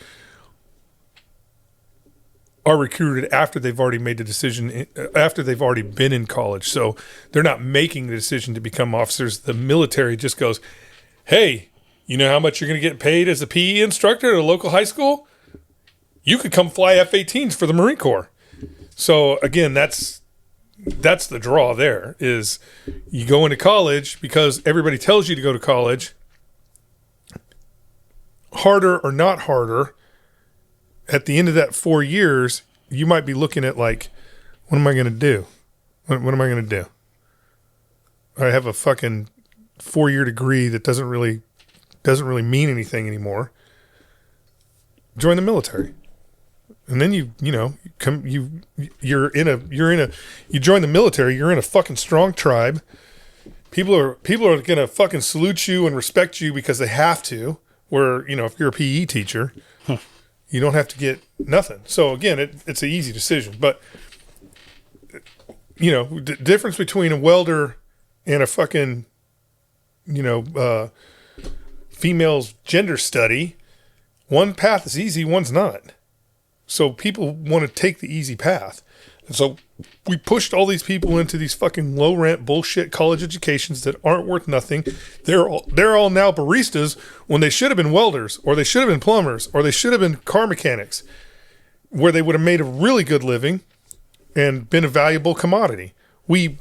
after they've already made the decision, after they've already been in college. So they're not making the decision to become officers. The military just goes, "Hey, you know how much you're going to get paid as a PE instructor at a local high school? You could come fly F-18s for the Marine Corps." So again, that's the draw there, is you go into college because everybody tells you to go to college. Harder or not harder, at the end of that 4 years, you might be looking at like, what am I going to do? What am I going to do? I have a fucking 4-year degree that doesn't really mean anything anymore. Join the military. And then you join the military, you're in a fucking strong tribe. People are going to fucking salute you and respect you because they have to. Where, if you're a PE teacher, you don't have to get nothing. So again, it's an easy decision, but the difference between a welder and a fucking, female's gender study, one path is easy, one's not. So people want to take the easy path. And so we pushed all these people into these fucking low rent bullshit college educations that aren't worth nothing. They're all now baristas when they should have been welders, or they should have been plumbers, or they should have been car mechanics, where they would have made a really good living and been a valuable commodity. We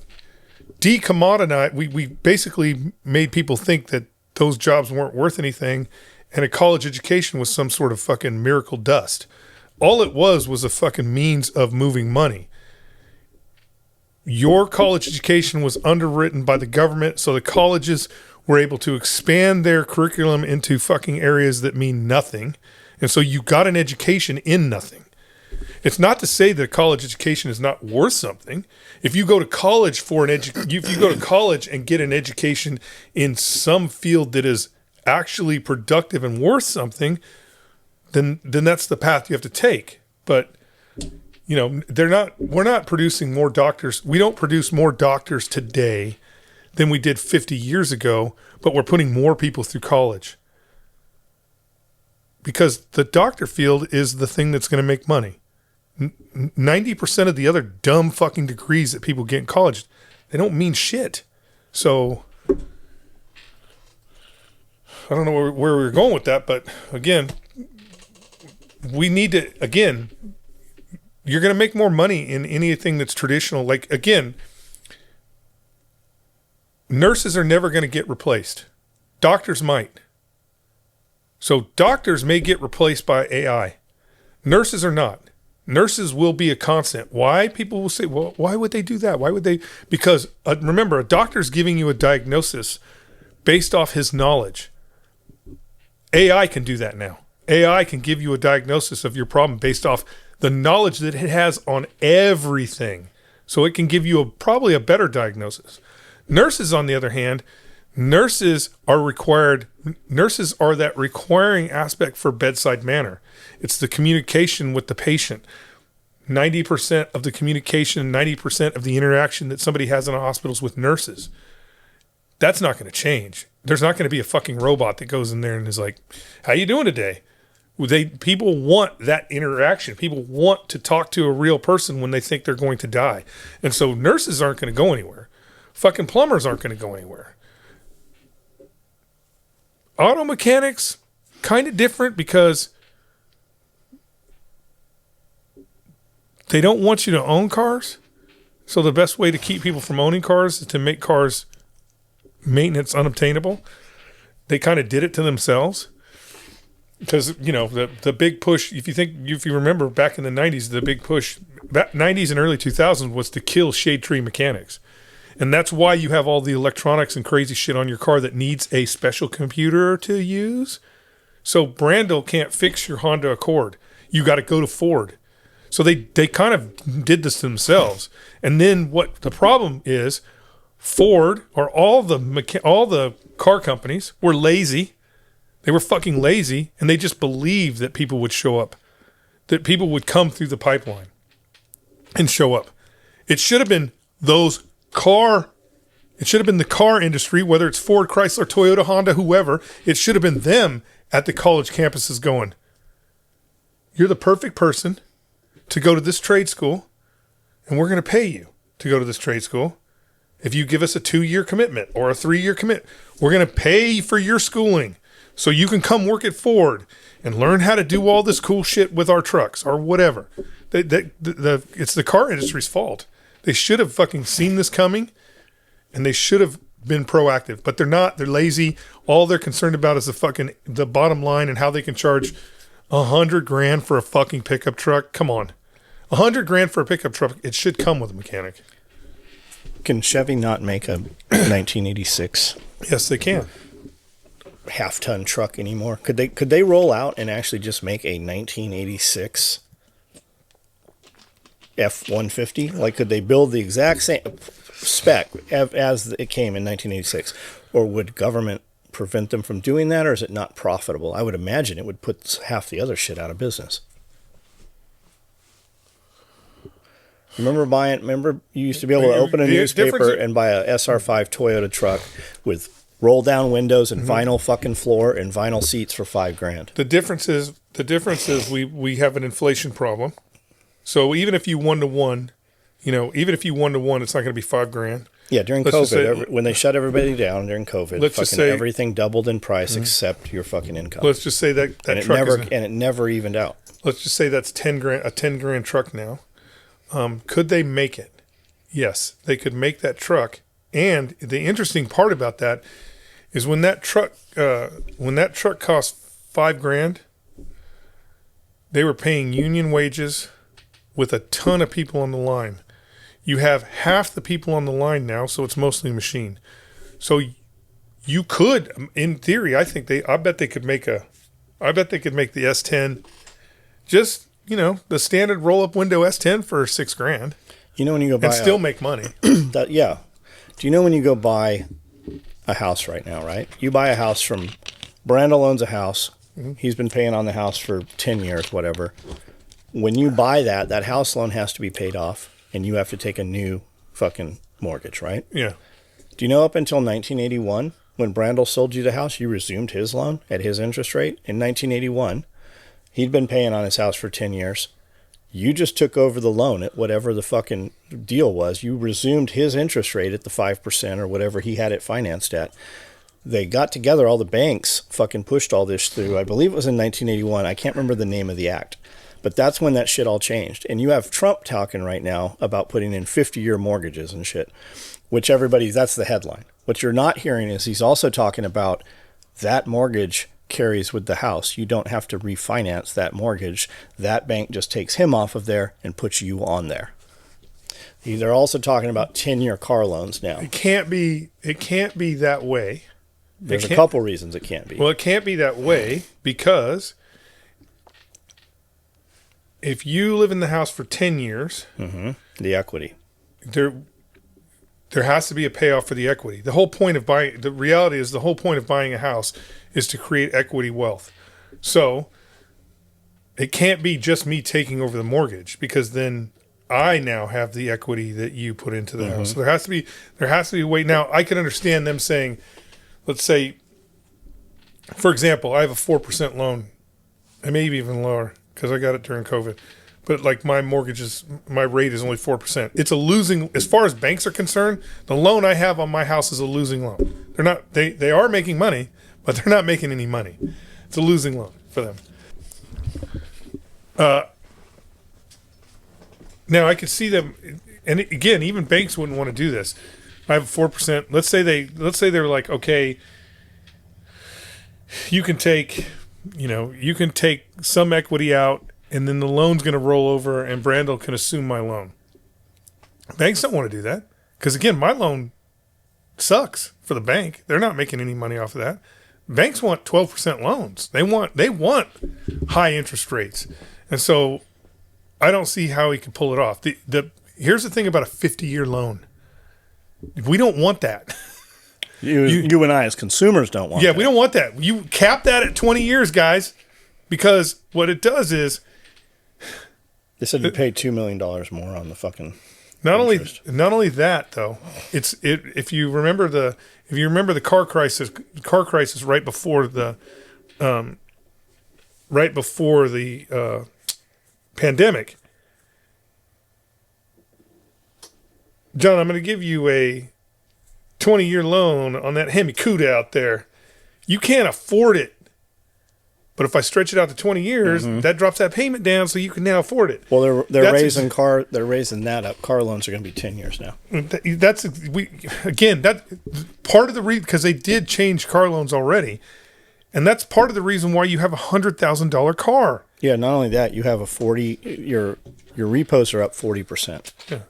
decommoditized, we basically made people think that those jobs weren't worth anything, and a college education was some sort of fucking miracle dust. All it was a fucking means of moving money. Your college education was underwritten by the government, so the colleges were able to expand their curriculum into fucking areas that mean nothing. And so you got an education in nothing. It's not to say that college education is not worth something. If you go to college if you go to college and get an education in some field that is actually productive and worth something, then that's the path you have to take. But we're not producing more doctors. We don't produce more doctors today than we did 50 years ago, but we're putting more people through college. Because the doctor field is the thing that's going to make money. 90% of the other dumb fucking degrees that people get in college, they don't mean shit. So I don't know where we're going with that, but again, we need to, you're going to make more money in anything that's traditional. Like, again, nurses are never going to get replaced. Doctors might. So doctors may get replaced by AI. Nurses are not. Nurses will be a constant. Why? People will say, well, why would they do that? Why would they? Because remember, a doctor's giving you a diagnosis based off his knowledge. AI can do that now. AI can give you a diagnosis of your problem based off the knowledge that it has on everything. So it can give you probably a better diagnosis. Nurses, on the other hand, nurses are that requiring aspect for bedside manner. It's the communication with the patient. 90% of the communication, 90% of the interaction that somebody has in a hospital is with nurses. That's not going to change. There's not going to be a fucking robot that goes in there and is like, how you doing today? People want that interaction. People want to talk to a real person when they think they're going to die. And so nurses aren't going to go anywhere. Fucking plumbers aren't going to go anywhere. Auto mechanics, kind of different because they don't want you to own cars. So the best way to keep people from owning cars is to make cars maintenance unobtainable. They kind of did it to themselves. Because, the big push, if you remember back in the 90s, the big push, 90s and early 2000s was to kill shade tree mechanics. And that's why you have all the electronics and crazy shit on your car that needs a special computer to use. So Brandel can't fix your Honda Accord. You got to go to Ford. So they kind of did this to themselves. And then what the problem is, Ford or all the car companies were lazy. They were fucking lazy, and they just believed that people would show up, that people would come through the pipeline and show up. It should have been the car industry, whether it's Ford, Chrysler, Toyota, Honda, whoever. It should have been them at the college campuses going, you're the perfect person to go to this trade school, and we're going to pay you to go to this trade school. If you give us a 2-year commitment or a 3-year commitment, we're going to pay for your schooling. So you can come work at Ford and learn how to do all this cool shit with our trucks or whatever. It's the car industry's fault. They should have fucking seen this coming, and they should have been proactive. But they're not. They're lazy. All they're concerned about is the bottom line and how they can charge $100,000 for a fucking pickup truck. Come on. $100,000 for a pickup truck. It should come with a mechanic. Can Chevy not make a 1986 Yes, they can. half-ton truck anymore? Could they roll out and actually just make a 1986 F-150? Like, could they build the exact same spec as it came in 1986? Or would government prevent them from doing that, or is it not profitable? I would imagine it would put half the other shit out of business. Remember you used to be able to open a newspaper and buy a SR5 Toyota truck with roll down windows and vinyl fucking floor and vinyl seats for $5,000. The difference is we have an inflation problem. So even if you 1-to-1, it's not going to be $5,000. Yeah, during COVID, when they shut everybody down during COVID, let's just say everything doubled in price except your fucking income. Let's just say that it never evened out. Let's just say that's $10,000, a $10,000 truck now. Could they make it? Yes, they could make that truck. And the interesting part about that is when that truck cost $5,000, they were paying union wages with a ton of people on the line. You have half the people on the line now, so it's mostly machine. So you could, in theory, I bet they could make the S10, just the standard roll-up window S10 for $6,000. When you go buy and still make money. Yeah. Do you know when you go buy a house right now, right? You buy a house from Brandel owns a house. Mm-hmm. He's been paying on the house for 10 years, whatever. When you buy that house loan has to be paid off, and you have to take a new fucking mortgage, right? Yeah. Do you know up until 1981, when Brandel sold you the house, you resumed his loan at his interest rate? In 1981, he'd been paying on his house for 10 years. You just took over the loan at whatever the fucking deal was. You resumed his interest rate at the 5% or whatever he had it financed at. They got together, all the banks fucking pushed all this through. I believe it was in 1981. I can't remember the name of the act. But that's when that shit all changed. And you have Trump talking right now about putting in 50-year mortgages and shit, which that's the headline. What you're not hearing is he's also talking about that mortgage carries with the house. You don't have to refinance that mortgage. That bank just takes him off of there and puts you on there. They're also talking about 10-year car loans now. It can't be that way. There's a couple reasons it can't be. Well, it can't be that way because if you live in the house for 10 years, the equity, there has to be a payoff for the equity. The whole point of buying a house is to create equity wealth. So it can't be just me taking over the mortgage, because then I now have the equity that you put into the house. So there has to be a way. Now I can understand them saying, let's say, for example, I have a 4% loan, and maybe even lower, because I got it during COVID. But like my rate is only 4%. It's a losing, as far as banks are concerned, the loan I have on my house is a losing loan. They are making money, but they're not making any money. It's a losing loan for them. Now I could see them, and again, even banks wouldn't want to do this. I have a 4%. Let's say they're like, okay, you can take some equity out, and then the loan's going to roll over, and Brandel can assume my loan. Banks don't want to do that, because again, my loan sucks for the bank. They're not making any money off of that. Banks want 12% loans. They want high interest rates, and so I don't see how he could pull it off. Here's the thing about a 50-year loan. We don't want that. You and I as consumers don't want that. Yeah, we don't want that. You cap that at 20 years, guys, because what it does is, they said you pay $2 million more on the fucking not interest. only that though. If you remember the car crisis right before the pandemic. John, I'm going to give you a 20-year loan on that Hemi Cuda out there. You can't afford it. But if I stretch it out to 20 years, that drops that payment down, so you can now afford it. Well, they're raising that up. Car loans are going to be 10 years now. That's part of the reason, because they did change car loans already, and that's part of the reason why you have $100,000 car. Yeah, not only that, you have a 40, your repos are up 40%. Yeah.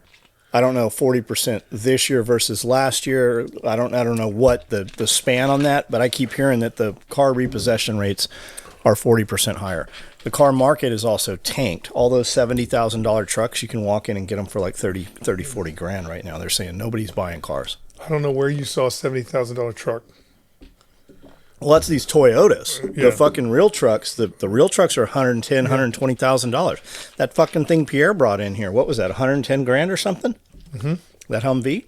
I don't know 40% this year versus last year. I don't know what the span on that, but I keep hearing that the car repossession rates are 40% higher. The car market is also tanked. All those $70,000 trucks, you can walk in and get them for like 40 grand right now. They're saying nobody's buying cars. I don't know where you saw a $70,000 truck. Well, that's these Toyotas. Yeah. The fucking real trucks, the real trucks are $110,000, $120,000. That fucking thing Pierre brought in here, what was that, 110 grand or something? Mm-hmm. That Humvee?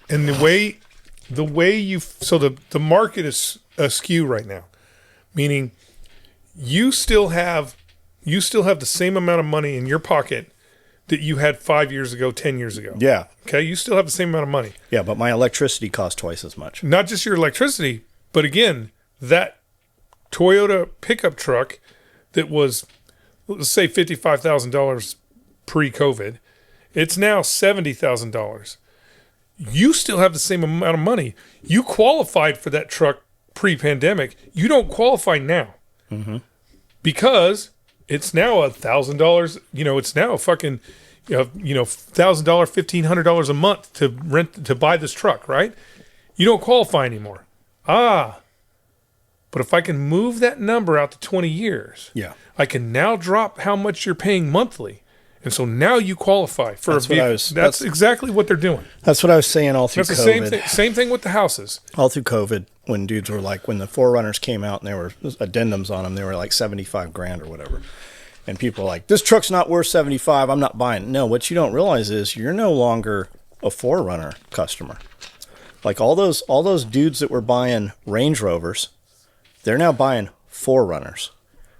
And the way you, so the market is askew right now, meaning you still have the same amount of money in your pocket that you had 5 years ago, 10 years ago. Yeah. Okay, you still have the same amount of money. Yeah, but my electricity costs twice as much. Not just your electricity, but again, that Toyota pickup truck that was, let's say, $55,000 pre-COVID, it's now $70,000. You still have the same amount of money. You qualified for that truck pre-pandemic. You don't qualify now. Mm-hmm. Because it's now $1,000. It's now a fucking, $1,000, $1,500 a month to buy this truck, right? You don't qualify anymore. But if I can move that number out to 20 years, Yeah. I can now drop how much you're paying monthly. And so now you qualify for That's a vehicle. That's exactly what they're doing. That's what I was saying all through That's COVID. the same thing with the houses. All through COVID, when dudes were like, when the 4Runners came out and there were addendums on them, they were like 75 grand or whatever. And people were like, this truck's not worth 75, I'm not buying it. No, what you don't realize is you're no longer a 4Runner customer. Like all those dudes that were buying Range Rovers, they're now buying 4Runners.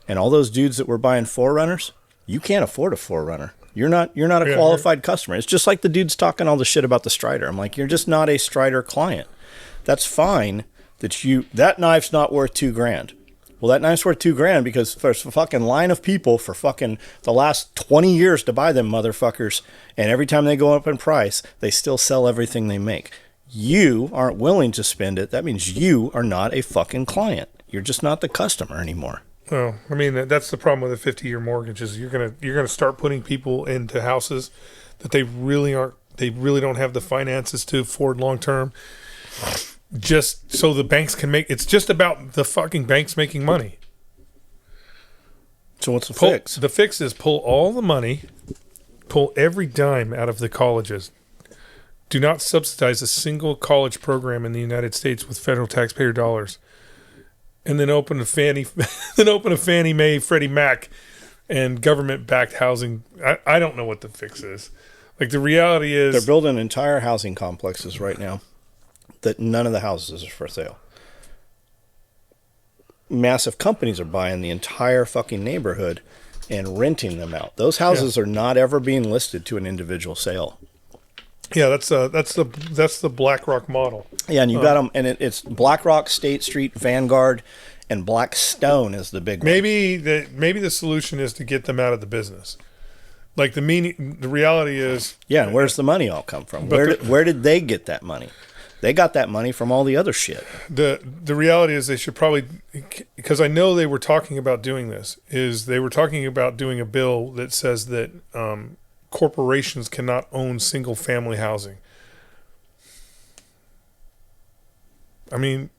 And all those dudes that were buying 4Runners, you can't afford a 4Runner. You're not a qualified customer. It's just like the dudes talking all the shit about the Strider. I'm like, you're just not a Strider client. That's fine that knife's not worth $2,000. Well, that knife's worth $2,000 because there's a fucking line of people for fucking the last 20 years to buy them motherfuckers. And every time they go up in price, they still sell everything they make. You aren't willing to spend it. That means you are not a fucking client. You're just not the customer anymore. Well, I mean, that's the problem with a 50-year mortgage is you're gonna start putting people into houses that they really don't have the finances to afford long term. Just so the banks can make, it's just about the fucking banks making money. So what's the fix? The fix is pull all the money, pull every dime out of the colleges. Do not subsidize a single college program in the United States with federal taxpayer dollars. And then open a Fannie Mae, Freddie Mac, and government-backed housing. I don't know what the fix is. Like the reality is, they're building entire housing complexes right now that none of the houses are for sale. Massive companies are buying the entire fucking neighborhood and renting them out. Those houses are not ever being listed to an individual sale. Yeah, that's the BlackRock model. Yeah, and you got them, and it's BlackRock, State Street, Vanguard, and Blackstone is the big one. Maybe the solution is to get them out of the business. Like the reality is, yeah. And where's the money all come from? Where did they get that money? They got that money from all the other shit. The reality is they should probably, because I know they were talking about doing this. They were talking about doing a bill that says that corporations cannot own single family housing. I mean,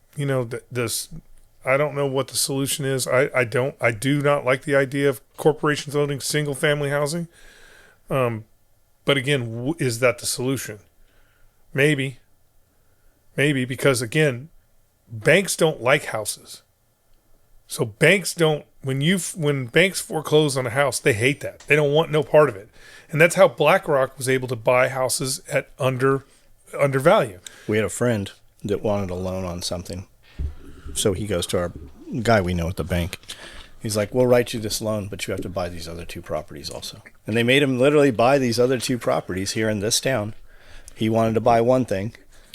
this. I don't know what the solution is. I do not like the idea of corporations owning single family housing. But again, is that the solution? Maybe because again, banks don't like houses. So banks don't, when banks foreclose on a house, they hate that. They don't want no part of it. And that's how BlackRock was able to buy houses at undervalue. We had a friend that wanted a loan on something. So he goes to our guy we know at the bank. He's like, we'll write you this loan, but you have to buy these other two properties also. And they made him literally buy these other two properties here in this town. He wanted to buy one thing,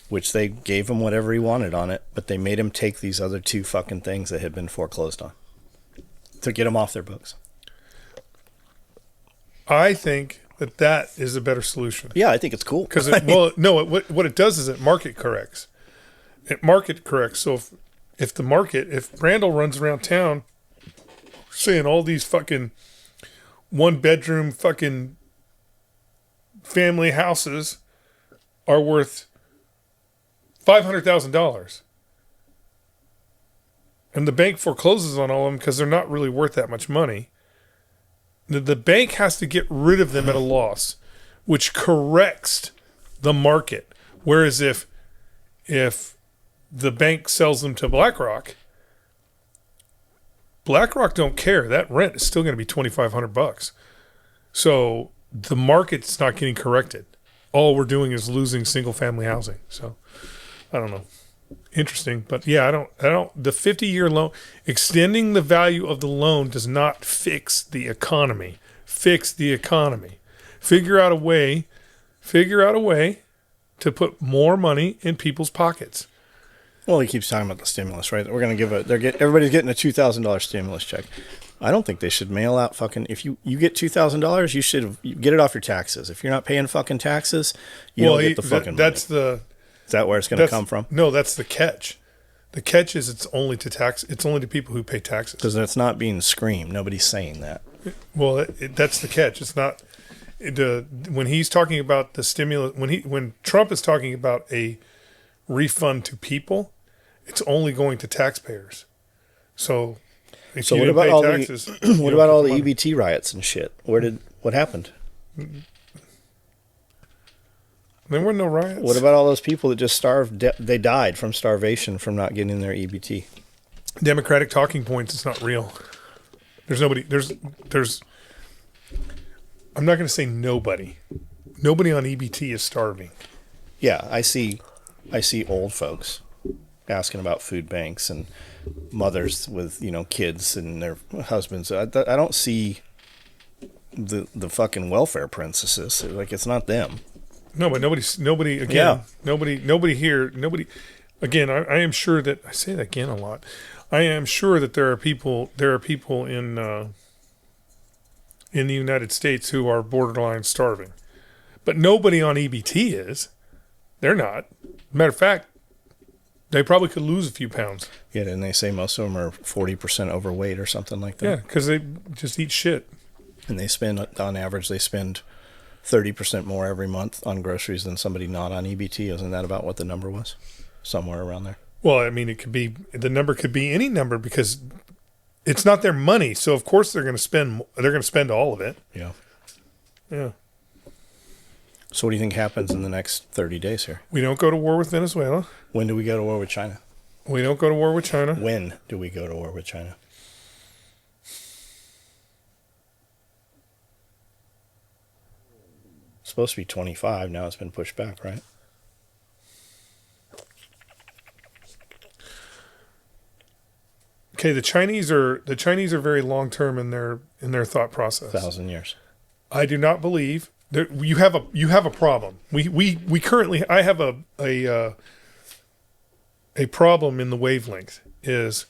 which they gave him whatever he wanted on it, but they made him take these other two fucking things that had been foreclosed on to get him off their books. I think that is a better solution. Yeah, I think it's cool. Because what it does is it market corrects. It market corrects. So if Randall runs around town saying all these fucking 1-bedroom fucking family houses are worth $500,000. And the bank forecloses on all of them because they're not really worth that much money. The bank has to get rid of them at a loss, which corrects the market. Whereas if the bank sells them to BlackRock don't care. That rent is still going to be $2,500. So the market's not getting corrected. All we're doing is losing single family housing. So I don't know. Interesting, but yeah, I don't. The 50-year loan, extending the value of the loan does not fix the economy. Fix the economy. Figure out a way to put more money in people's pockets. Well, he keeps talking about the stimulus, right? We're going to everybody's getting a $2,000 stimulus check. I don't think they should mail out fucking, if you get $2,000, you should get it off your taxes. If you're not paying fucking taxes, you don't get the fucking money. Is that where it's going to come from? No, that's the catch. The catch is it's only to people who pay taxes. Because it's not being screamed. Nobody's saying that. Well, that's the catch. It's not when he's talking about the stimulus. When Trump is talking about a refund to people, it's only going to taxpayers. So if you what about pay taxes, what about all the EBT riots and shit? What happened? There were no riots. What about all those people that just starved? They died from starvation from not getting their EBT. Democratic talking points. It's not real. There's nobody. There's. I'm not going to say nobody. Nobody on EBT is starving. Yeah, I see old folks asking about food banks and mothers with kids and their husbands. I don't see the fucking welfare princesses. Like, it's not them. No, but nobody again. Yeah. Nobody here. Nobody. Again, I am sure that I say that again a lot. I am sure that there are people in the United States who are borderline starving, but nobody on EBT is. They're not. Matter of fact, they probably could lose a few pounds. Yeah, didn't they say most of them are 40% overweight or something like that? Yeah, because they just eat shit. And on average, they spend 30% more every month on groceries than somebody not on EBT. Isn't that about what the number was? Somewhere around there. Well, I mean, the number could be any number because it's not their money. So of course they're going to spend all of it. Yeah. Yeah. So what do you think happens in the next 30 days here? We don't go to war with Venezuela. When do we go to war with China? We don't go to war with China. When do we go to war with China? It's supposed to be 25. Now it's been pushed back, right? Okay, the Chinese are very long term in their thought process. 1,000 years. I do not believe that you have a problem. We currently I have a problem in the wavelength is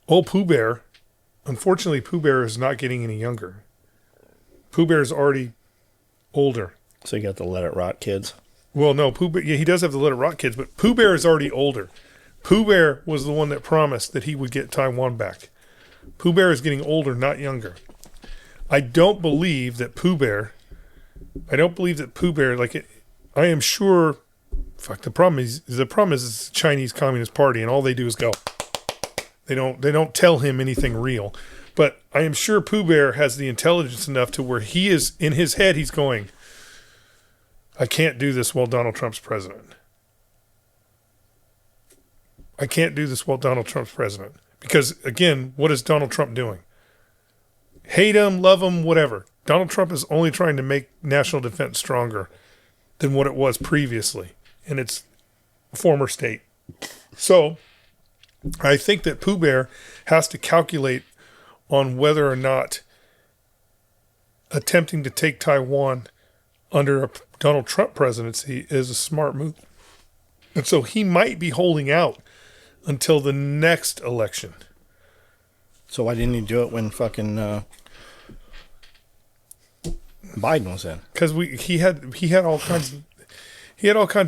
Pooh Bear. Unfortunately, Pooh Bear is not getting any younger. Pooh Bear is already older. So you got the let it rot kids. Well, no, Pooh Bear. Yeah, he does have the let it rot kids, but Pooh Bear is already older. Pooh Bear was the one that promised that he would get Taiwan back. Pooh Bear is getting older, not younger. I don't believe that Pooh Bear. I am sure. Fuck. The problem is it's the Chinese Communist Party, and all they do is go. They don't tell him anything real. But I am sure Pooh Bear has the intelligence enough to where he is in his head. He's going, I can't do this while Donald Trump's president. I can't do this while Donald Trump's president. Because, again, what is Donald Trump doing? Hate him, love him, whatever. Donald Trump is only trying to make national defense stronger than what it was previously in its former state. So, I think that Pooh Bear has to calculate on whether or not attempting to take Taiwan under a Donald Trump presidency is a smart move. And so he might be holding out until the next election. So why didn't he do it when fucking Biden was in? Because he had all kinds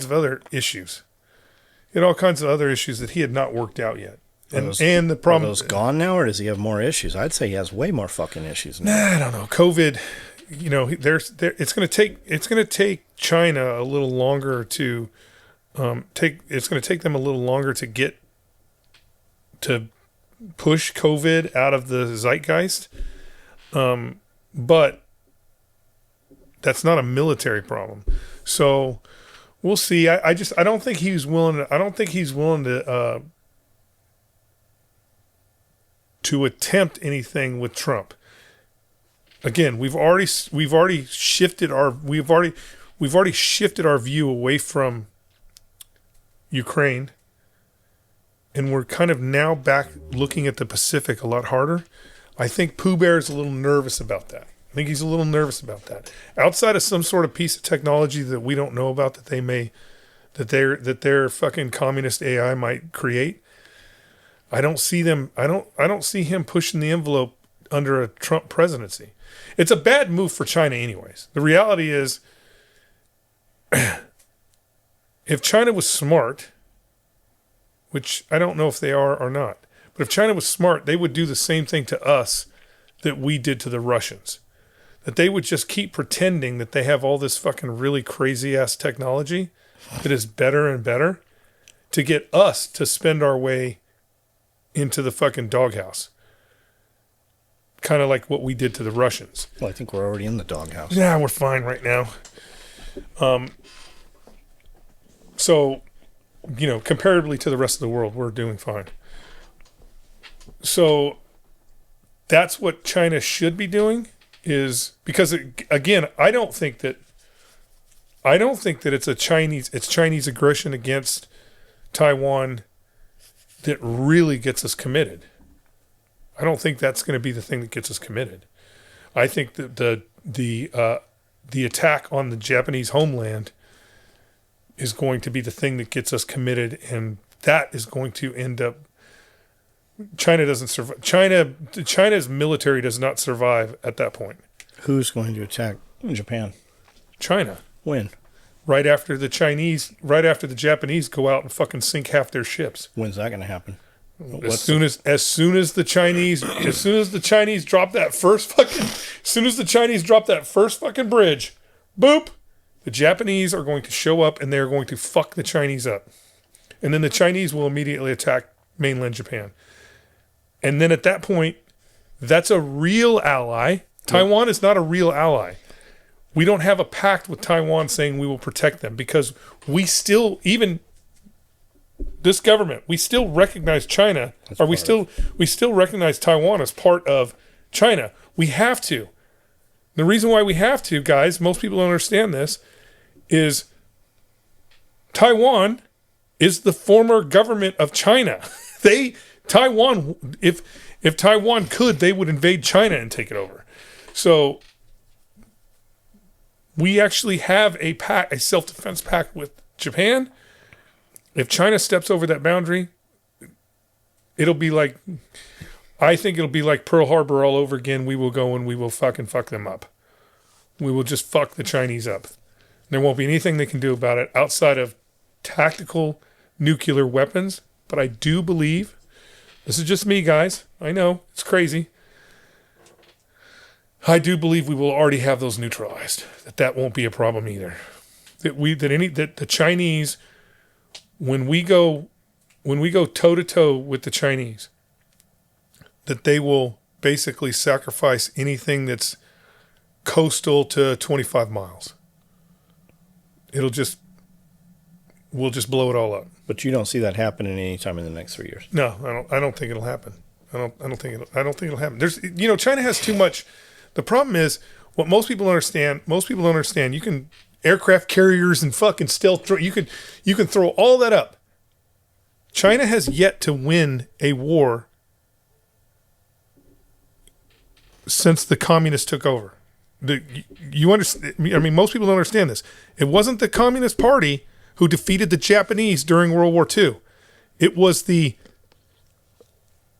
of other issues. He had all kinds of other issues that he had not worked out yet. And the problem are those gone now, or does he have more issues? I'd say he has way more fucking issues now. I don't know. COVID, it's going to take China a little longer to it's going to take them a little longer to push COVID out of the zeitgeist. But that's not a military problem. So we'll see. I don't think he's willing to attempt anything with Trump. Again, we've already shifted our view away from Ukraine, and we're kind of now back looking at the Pacific a lot harder. I think Pooh Bear is a little nervous about that. I think he's a little nervous about that. Outside of some sort of piece of technology that we don't know about that their fucking communist AI might create, I don't see him pushing the envelope under a Trump presidency. It's a bad move for China anyways. The reality is, if China was smart, which I don't know if they are or not, but if China was smart, they would do the same thing to us that we did to the Russians. That they would just keep pretending that they have all this fucking really crazy ass technology that is better and better to get us to spend our way into the fucking doghouse. Kind of like what we did to the Russians. Well, I think we're already in the doghouse. Yeah, we're fine right now. So, comparatively to the rest of the world, we're doing fine. So, that's what China should be doing, is because, again, I don't think that it's Chinese aggression against Taiwan that really gets us committed. I don't think that's going to be the thing that gets us committed. I think that the attack on the Japanese homeland is going to be the thing that gets us committed, and that is going to end up. China doesn't survive. China's military does not survive at that point. Who's going to attack Japan? China. When? Right after the Japanese go out and fucking sink half their ships. When's that going to happen? As soon as the Chinese drop that first fucking bridge, boop, the Japanese are going to show up and they're going to fuck the Chinese up. And then the Chinese will immediately attack mainland Japan. And then at that point, that's a real ally. Taiwan is not a real ally. We don't have a pact with Taiwan saying we will protect them, because we still, even this government, we still recognize China, or we still recognize Taiwan as part of China. We have to. The reason why we have to, guys, most people don't understand this, is Taiwan is the former government of China. If Taiwan could, they would invade China and take it over. So we actually have a self-defense pact with Japan. If China steps over that boundary, I think it'll be like Pearl Harbor all over again. We will go and we will fucking fuck them up. We will just fuck the Chinese up. There won't be anything they can do about it outside of tactical nuclear weapons. But I do believe, this is just me, guys. I know, it's crazy. I do believe we will already have those neutralized. That won't be a problem either. That the Chinese, when we go toe to toe with the Chinese, that they will basically sacrifice anything that's coastal to 25 miles. We'll just blow it all up. But you don't see that happening anytime in the next 3 years. No, I don't think it'll happen. I don't think it'll happen. China has too much. The problem is, what most people understand, you can aircraft carriers and fucking stealth, you can throw all that up. China has yet to win a war since the communists took over. You understand? I mean, most people don't understand this. It wasn't the Communist Party who defeated the Japanese during World War II. It was the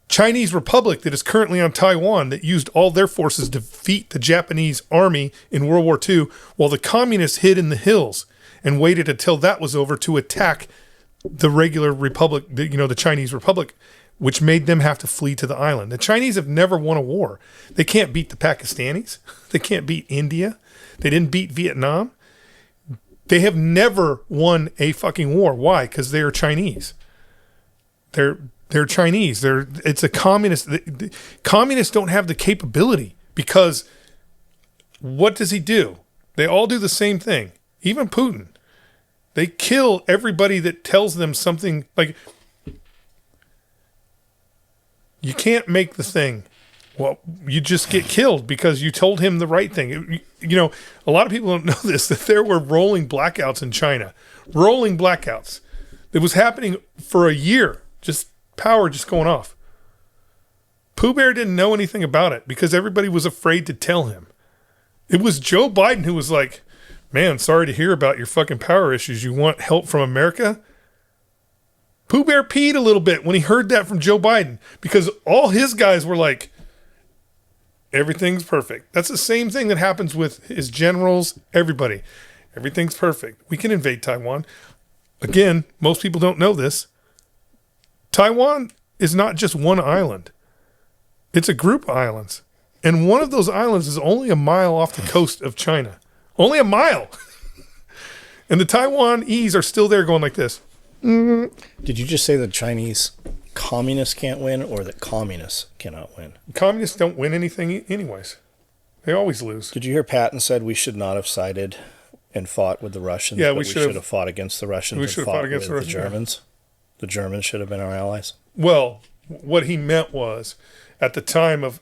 Chinese Republic that is currently on Taiwan that used all their forces to defeat the Japanese army in World War II, while the communists hid in the hills and waited until that was over to attack the regular republic, the Chinese Republic, which made them have to flee to the island. The Chinese have never won a war. They can't beat the Pakistanis. They can't beat India. They didn't beat Vietnam. They have never won a fucking war. Why? Because they are Chinese. They're Chinese. It's a communist. Communists don't have the capability, because what does he do? They all do the same thing. Even Putin. They kill everybody that tells them something. Like, you can't make the thing. Well, you just get killed because you told him the right thing. You know, a lot of people don't know this, that there were rolling blackouts in China. Rolling blackouts. It was happening for a year. Just power just going off. Pooh Bear didn't know anything about it because everybody was afraid to tell him. It was Joe Biden who was like, man, sorry to hear about your fucking power issues. You want help from America? Pooh Bear peed a little bit when he heard that from Joe Biden, because all his guys were like, everything's perfect. That's the same thing that happens with his generals, everybody. Everything's perfect. We can invade Taiwan. Again, most people don't know this. Taiwan is not just one island. It's a group of islands. And one of those islands is only a mile off the coast of China. Only a mile. And the Taiwanese are still there going like this. Did you just say the Chinese communists can't win, or that communists cannot win? Communists don't win anything anyways. They always lose. Did you hear Patton said we should not have sided and fought with the Russians? Yeah, but we should have fought against the Russians. We should have fought against the Russians. The Germans. The Germans should have been our allies. Well, what he meant was at the time of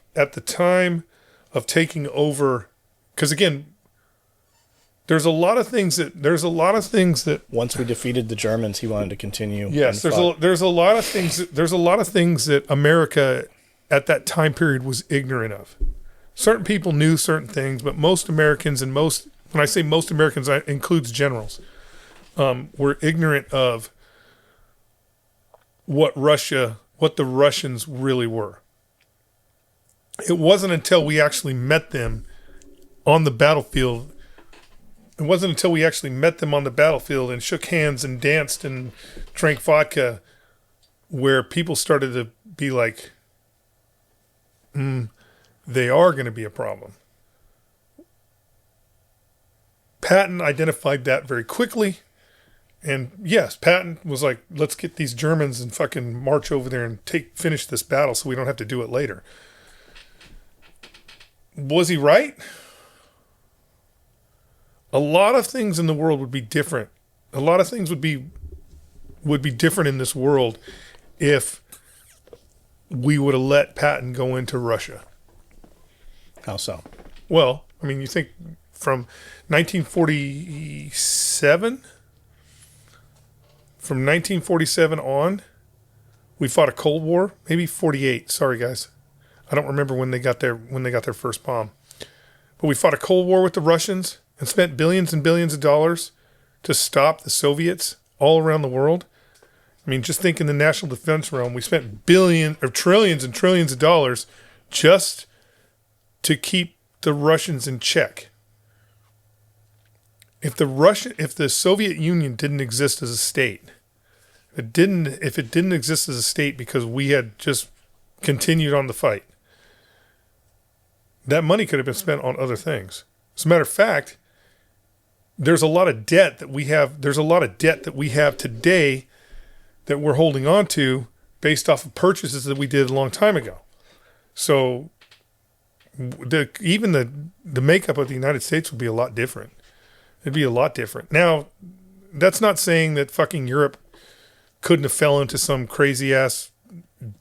taking over, because again, there's a lot of things that once we defeated the Germans, he wanted to continue. Yes, there's a lot of things that America at that time period was ignorant of. Certain people knew certain things, but most Americans, and when I say most Americans, that includes generals, were ignorant of what the Russians really were. It wasn't until we actually met them on the battlefield. It wasn't until we actually met them on the battlefield and shook hands and danced and drank vodka where people started to be like, they are going to be a problem. Patton identified that very quickly. And yes, Patton was like, let's get these Germans and fucking march over there and finish this battle so we don't have to do it later. Was he right? A lot of things in the world would be different. A lot of things would be different in this world if we would have let Patton go into Russia. How so? Well, I mean, you think from 1947... From 1947 on, we fought a Cold War, maybe 48. Sorry, guys. I don't remember when they got their first bomb. But we fought a Cold War with the Russians and spent billions and billions of dollars to stop the Soviets all around the world. I mean, just think in the national defense realm, we spent trillions and trillions of dollars just to keep the Russians in check. If the Soviet Union didn't exist as a state, if it didn't exist as a state because we had just continued on the fight, that money could have been spent on other things. As a matter of fact, there's a lot of debt that we have. There's a lot of debt that we have today that we're holding on to based off of purchases that we did a long time ago. So even the makeup of the United States would be a lot different. It'd be a lot different. Now, that's not saying that fucking Europe couldn't have fell into some crazy ass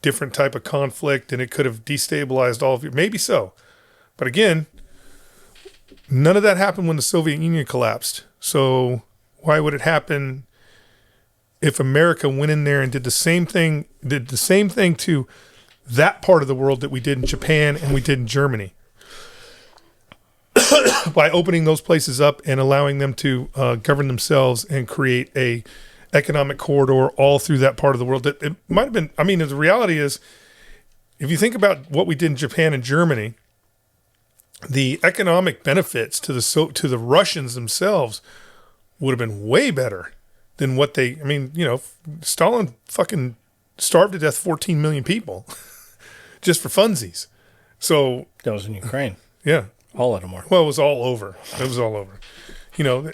different type of conflict and it could have destabilized all of Europe. Maybe so. But again, none of that happened when the Soviet Union collapsed. So why would it happen if America went in there and did the same thing to that part of the world that we did in Japan and we did in Germany? By opening those places up and allowing them to govern themselves and create a economic corridor all through that part of the world. It might have been, I mean, the reality is, if you think about what we did in Japan and Germany, the economic benefits to the Russians themselves would have been way better than what Stalin fucking starved to death 14 million people just for funsies. So That was in Ukraine. yeah, All of them were. well, it was all over. It was all over. You know,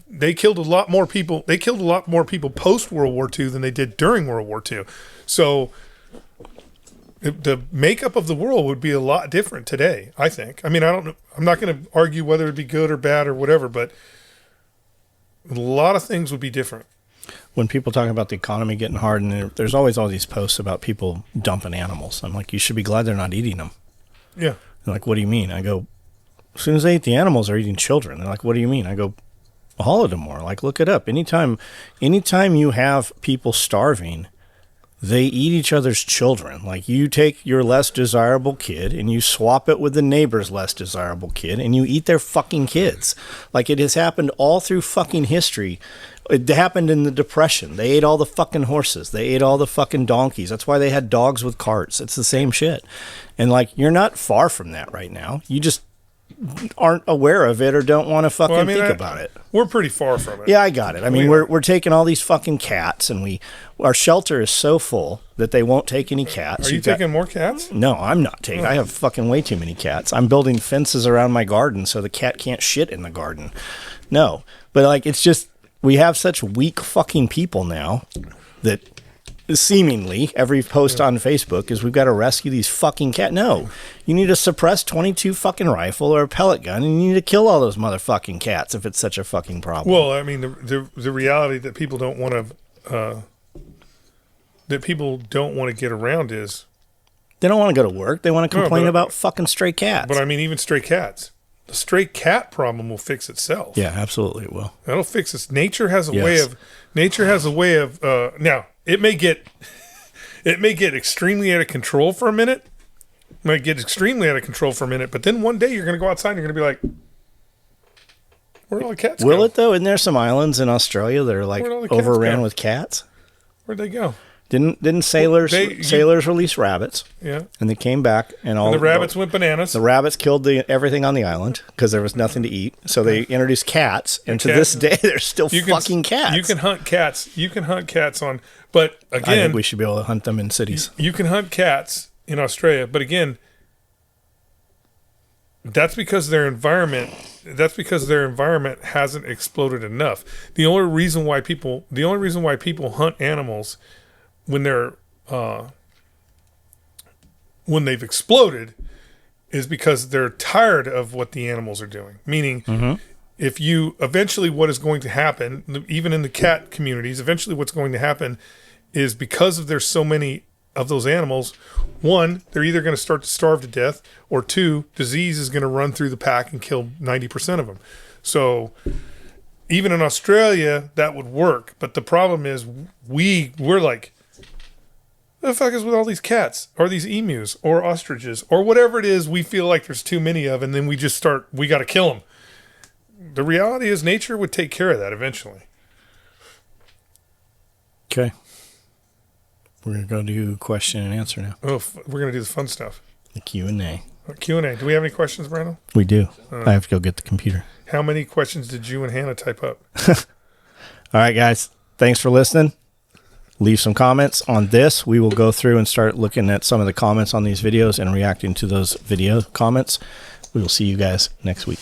they killed a lot more people. They killed a lot more people post World War II than they did during World War II. So the makeup of the world would be a lot different today, I think. I mean, I don't know. I'm not going to argue whether it'd be good or bad or whatever, but a lot of things would be different. When people talk about the economy getting hard, and there's always all these posts about people dumping animals. I'm like, you should be glad they're not eating them. Yeah. They're like, what do you mean? I go, as soon as they eat the animals, they're eating children. They're like, what do you mean? I go, all of them more. Like, look it up. Anytime you have people starving, they eat each other's children. Like, you take your less desirable kid and you swap it with the neighbor's less desirable kid and you eat their fucking kids. Like, it has happened all through fucking history. It happened in the Depression. They ate all the fucking horses. They ate all the fucking donkeys. That's why they had dogs with carts. It's the same shit. And, like, you're not far from that right now. You just aren't aware of it or don't want to fucking think about it. We're pretty far from it. Yeah, I got it. I mean, we're taking all these fucking cats, and our shelter is so full that they won't take any cats. Are you taking more cats? No, I'm not taking. I have fucking way too many cats. I'm building fences around my garden so the cat can't shit in the garden. No, but like, it's just, we have such weak fucking people now that seemingly every post on Facebook is we've got to rescue these fucking cats. No, you need to suppress 22 fucking rifle or a pellet gun, and you need to kill all those motherfucking cats if it's such a fucking problem. Well, I mean, the reality that people don't want to get around is they don't want to go to work. They want to complain about fucking stray cats. But I mean, even stray cats. The stray cat problem will fix itself. Yeah, absolutely it will. That'll fix it. Nature has a way of. Now it may get extremely out of control for a minute. But then one day you're going to go outside and you're going to be like, where'd all the cats go? Will it though? Isn't there some islands in Australia that are like overran with cats? Where'd they go? Didn't sailors release rabbits? Yeah. And they came back and the rabbits went bananas. The rabbits killed everything on the island because there was nothing to eat. So they introduced cats, and to this day there's still fucking cats. You can hunt cats. on, but again, I think we should be able to hunt them in cities. You can hunt cats in Australia, but again, that's because their environment hasn't exploded enough. The only reason why people hunt animals when they've exploded is because they're tired of what the animals are doing. Meaning, if you eventually, what is going to happen, even in the cat communities, eventually what's going to happen is because there's so many of those animals, one, they're either going to start to starve to death, or two, disease is going to run through the pack and kill 90% of them. So even in Australia, that would work. But the problem is we're like, the fuck is with all these cats or these emus or ostriches or whatever it is we feel like there's too many of, and then we got to kill them. The reality is nature would take care of that eventually. Okay. We're going to go do question and answer now. Oh, we're going to do the fun stuff. The Q&A. Q&A. Do we have any questions, Brandon? We do. I have to go get the computer. How many questions did you and Hannah type up? All right, guys. Thanks for listening. Leave some comments on this. We will go through and start looking at some of the comments on these videos and reacting to those video comments. We will see you guys next week.